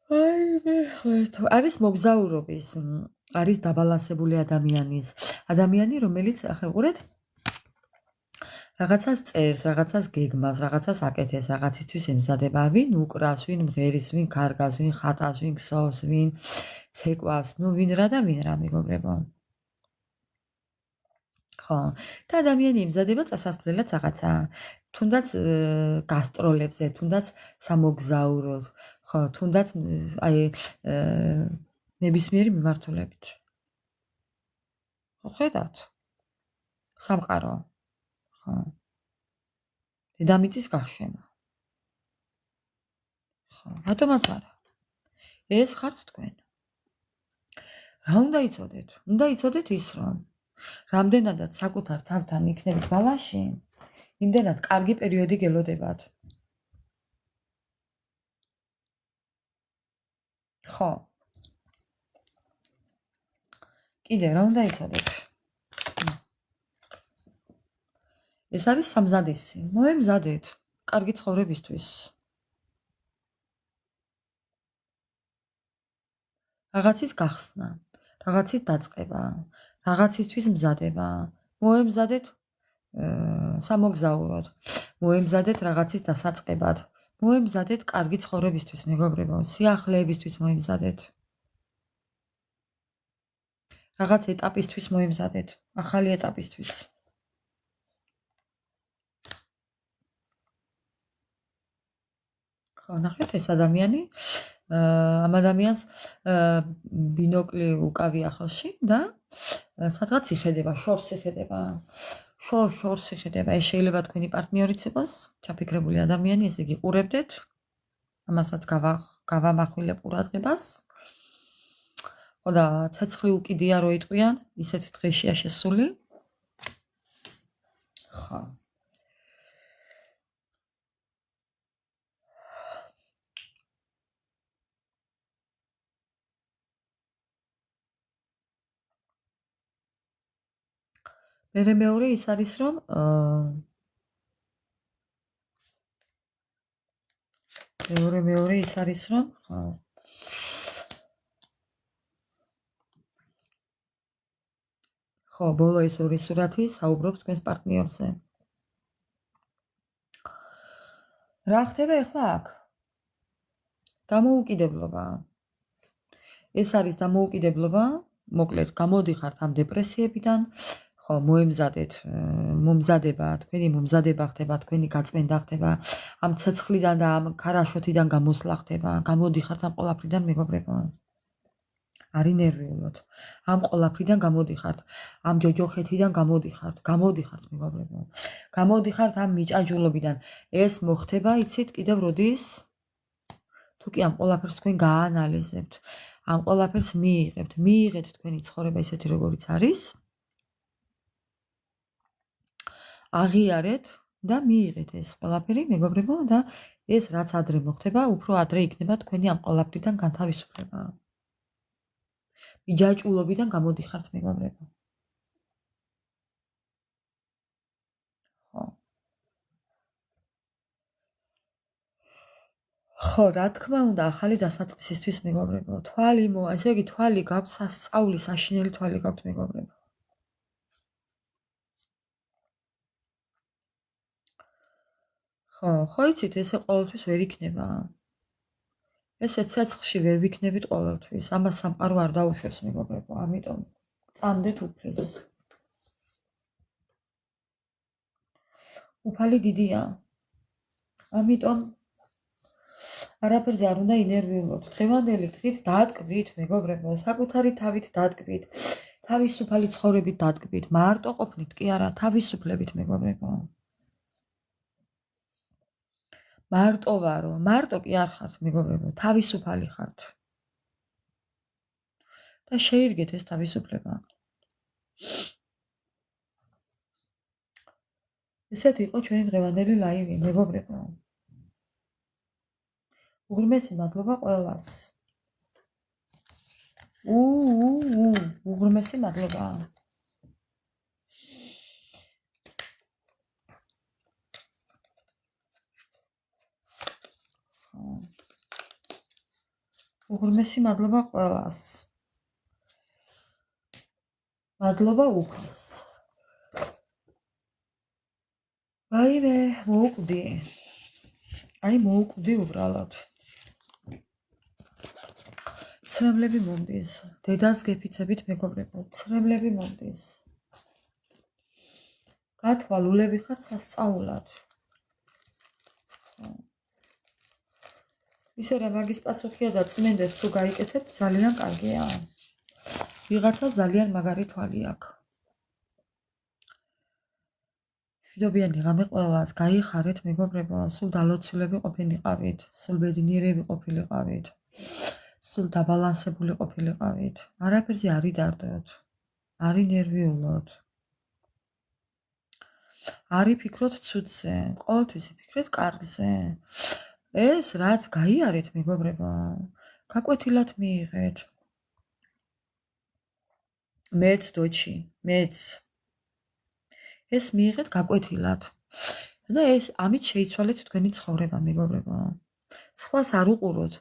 არის მოგზაურობის, არის დაბალანსებული ადამიანი, რომელიც ახლა უყურეთ რაღაცას წერს, რაღაცას გეგმავს, რაღაცას აკეთებს, რაღაცისთვის ემზადება, ვინ უკრავს, ვინ მღერის, ვინ კარგავს, ვინ ხატავს, ვინ ქსოვს, ვინ ცეკვავს, ნუ ვინ რა და ვინ რა, მეგობრებო. ხო, და ადამიანი ემზადება წასასვლელად რაღაცა, თუნდაც გასტროლებზე, თუნდაც სამოგზაუროდ, ხო, თუნდაც აი ნებისმიერი მიმართულებით. ხო, ხედავთ? სამყარო. ხო. დედამიწის გარშემო. ხო, რატომაც არა. ეს ხართ თქვენ. რა უნდა იცოდეთ? უნდა იცოდეთ ის, რომ რამდენადაც საკუთარ თავთან იქნებით ბალანსში, იმდენად კარგი პერიოდი გელოდებათ. ხო. კიდევ რა უნდა იცოდეთ? ეს არის სამზადისი. მოემზადეთ კარგი ცხოვრებისთვის. რაღაცის გახსნა, რაღაცის დაწყება, რაღაცისთვის მზადება. მოემზადეთ სამოგზაუროდ. მოემზადეთ რაღაცის დასაწყებად. მოემზადეთ კარგი ცხოვრებისთვის, მეგობრებო, სიახლეებისთვის მოემზადეთ. რაღაც ეტაპისთვის მოემზადეთ, ახალი ეტაპისთვის. ხო, ნახეთ ეს ადამიანი, ამ ადამიანს ბინოკლი უკავია ხელში და სადღაც იხედება, შორს იხედება. შორს იხედება. ეს შეიძლება თქვენი პარტნიორიც იყოს, ჩაფიქრებული ადამიანი, ესე იგი ყურებდეთ. ამასაც გავამახვილებ ყურადღებას. ხო და ცეცხლი უკიდია რო იტყვიან, ისეთ დღეშია შესული. ხო. მეორე ის არის, რომ მეორე ის არის, რომ ხო, ბოლო ეს ორი სურათი საუბრობს თქვენს პარტნიორზე. რა ხდება ახლა აქ? დამოუკიდებლობა. ეს არის დამოუკიდებლობა, მოკლედ, გამოდიხართ ამ დეპრესიებიდან, ხო, მომზადება, თქვენი მომზადება ხდება, თქვენი გაწმენდა ხდება, ამ ცეცხლიდან და ამ ქარაშოთიდან გამოსვლა ხდება, გამოდიხართ ამ ყოლაფრიდან, მეგობრებო. არი ნერვიულოთ. ამ ყოლაფრიდან გამოდიხართ, ამ ჯოჯოხეთიდან გამოდიხართ, მეგობრებო. გამოდიხართ ამ მიჭაჯულობიდან. ეს მოხდება, იცით, კიდევ როდის? თუ კი ამ ყოლაფერს თქვენ გაანალიზებთ, ამ ყოლაფერს მიიღებთ თქვენი ცხოვრება ისეთი როგორიც არის. აღიარეთ და მიიღეთ ეს ყველაფერი, მეგობრებო, და ეს რაც ადრე მოხდება, უფრო ადრე იქნება თქვენი ამ ყველაფრიდან განთავისუფლება. მიჯაჭულობიდან გამოდიხართ, მეგობრებო. ხო. ხო, რა თქმა უნდა, ახალი დასაწყისისთვის, მეგობრებო. ესე იგი თვალი გაქვთ, სასწაული, საშინელი თვალი გაქვთ, მეგობრებო. ხო, იცით, ესე ყოველთვის ვერ იქნება. ესე ცეცხლში ვერ ვიქნებით ყოველთვის. ამას სამყარო არ დაუშვებს მეგობრებო, ამიტომ წამდეთ უფლის. უფალი დიდია. ამიტომ არაფერზე არ უნდა ინერვიულოთ. დღევანდელი დღით დაატკბით, მეგობრებო, საკუთარი თავით დაატკბით, თავისუფალი ცხოვრებით დაატკბით, მარტო ყოფნით კი არა, თავისუფლებით, მეგობრებო. მარტო ვარო, მარტო კი არ ხართ, მეგობრებო, თავისუფალი ხართ. და შეირგეთ ეს თავისუფლება. ესეთი იყო ჩვენი დღევანდელი ლაივი, მეგობრებო. უღრმესი მადლობა ყველას. უღრმესი მადლობა. უღრმესი მადლობა ყველას. მადლობა უფალს. აიმე მოუკვდი. აი მოუკვდი უბრალოდ. ცრემლები მომდის. დედას გეფიცებით მეგობრებო, ცრემლები მომდის. გათვალულები ხარ სასწაულად. ისე რა მაგის პასუხია და წმენდებს თუ გაიკეთებთ, ძალიან კარგია. ვიღაცა ძალიან მაგარი თვალი აქვს. მშვიდობიანი ღამე ყველას, გაიხარეთ მეგობრებო, სულ დალოცულები ყოფილიყავით, სულ ბედნიერები ყოფილიყავით, სულ დაბალანსებული ყოფილიყავით. არაფერზე არ იდარდოთ, არ ინერვიულოთ. არ იფიქროთ ცუდზე, ყოველთვის იფიქრეთ კარგზე. ეს რაც გაიარეთ მეგობრებო, გაკვეთილად მიიღეთ. მეც დოჩი, მეც ეს მიიღეთ გაკვეთილად. და ეს ამით შეიცვალეთ თქვენი ცხოვრება მეგობრებო. სხვას არ უყუროთ,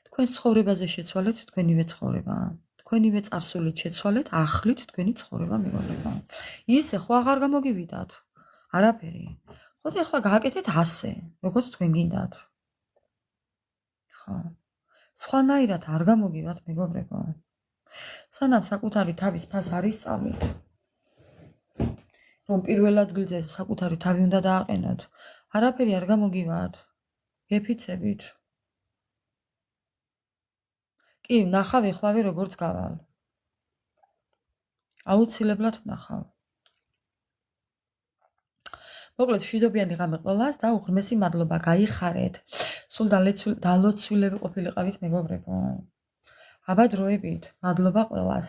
თქვენ ცხოვრებაზე შეცვალეთ თქვენივე ცხოვრება. თქვენივე წარსულით შეცვალეთ, ახლით თქვენი ცხოვრება მეგობრებო. ისე ხო აღარ გამოგივიდათ. არაფერი. ხო და ახლა გააკეთეთ ასე, როგორც თქვენ გინდათ. ხო. სხვანაირად არ გამოგივათ მეგობრებო. სანამ საკუთარი თავის ფას არ ისწავლით, რომ პირველ ადგილზე საკუთარი თავი უნდა დააყენოთ, არაფერი არ გამოგივათ. გეფიცებით. კი, ვნახავ ეხლავე როგორც გავალ. აუცილებლად ვნახავ. მოკლედ მშვიდობიანი ღამე ყველას და უღრმესი მადლობა, გაიხარეთ. სულ დალოცულები ყოფილიყავით მეგობრებო. აბა დროებით, მადლობა ყველას.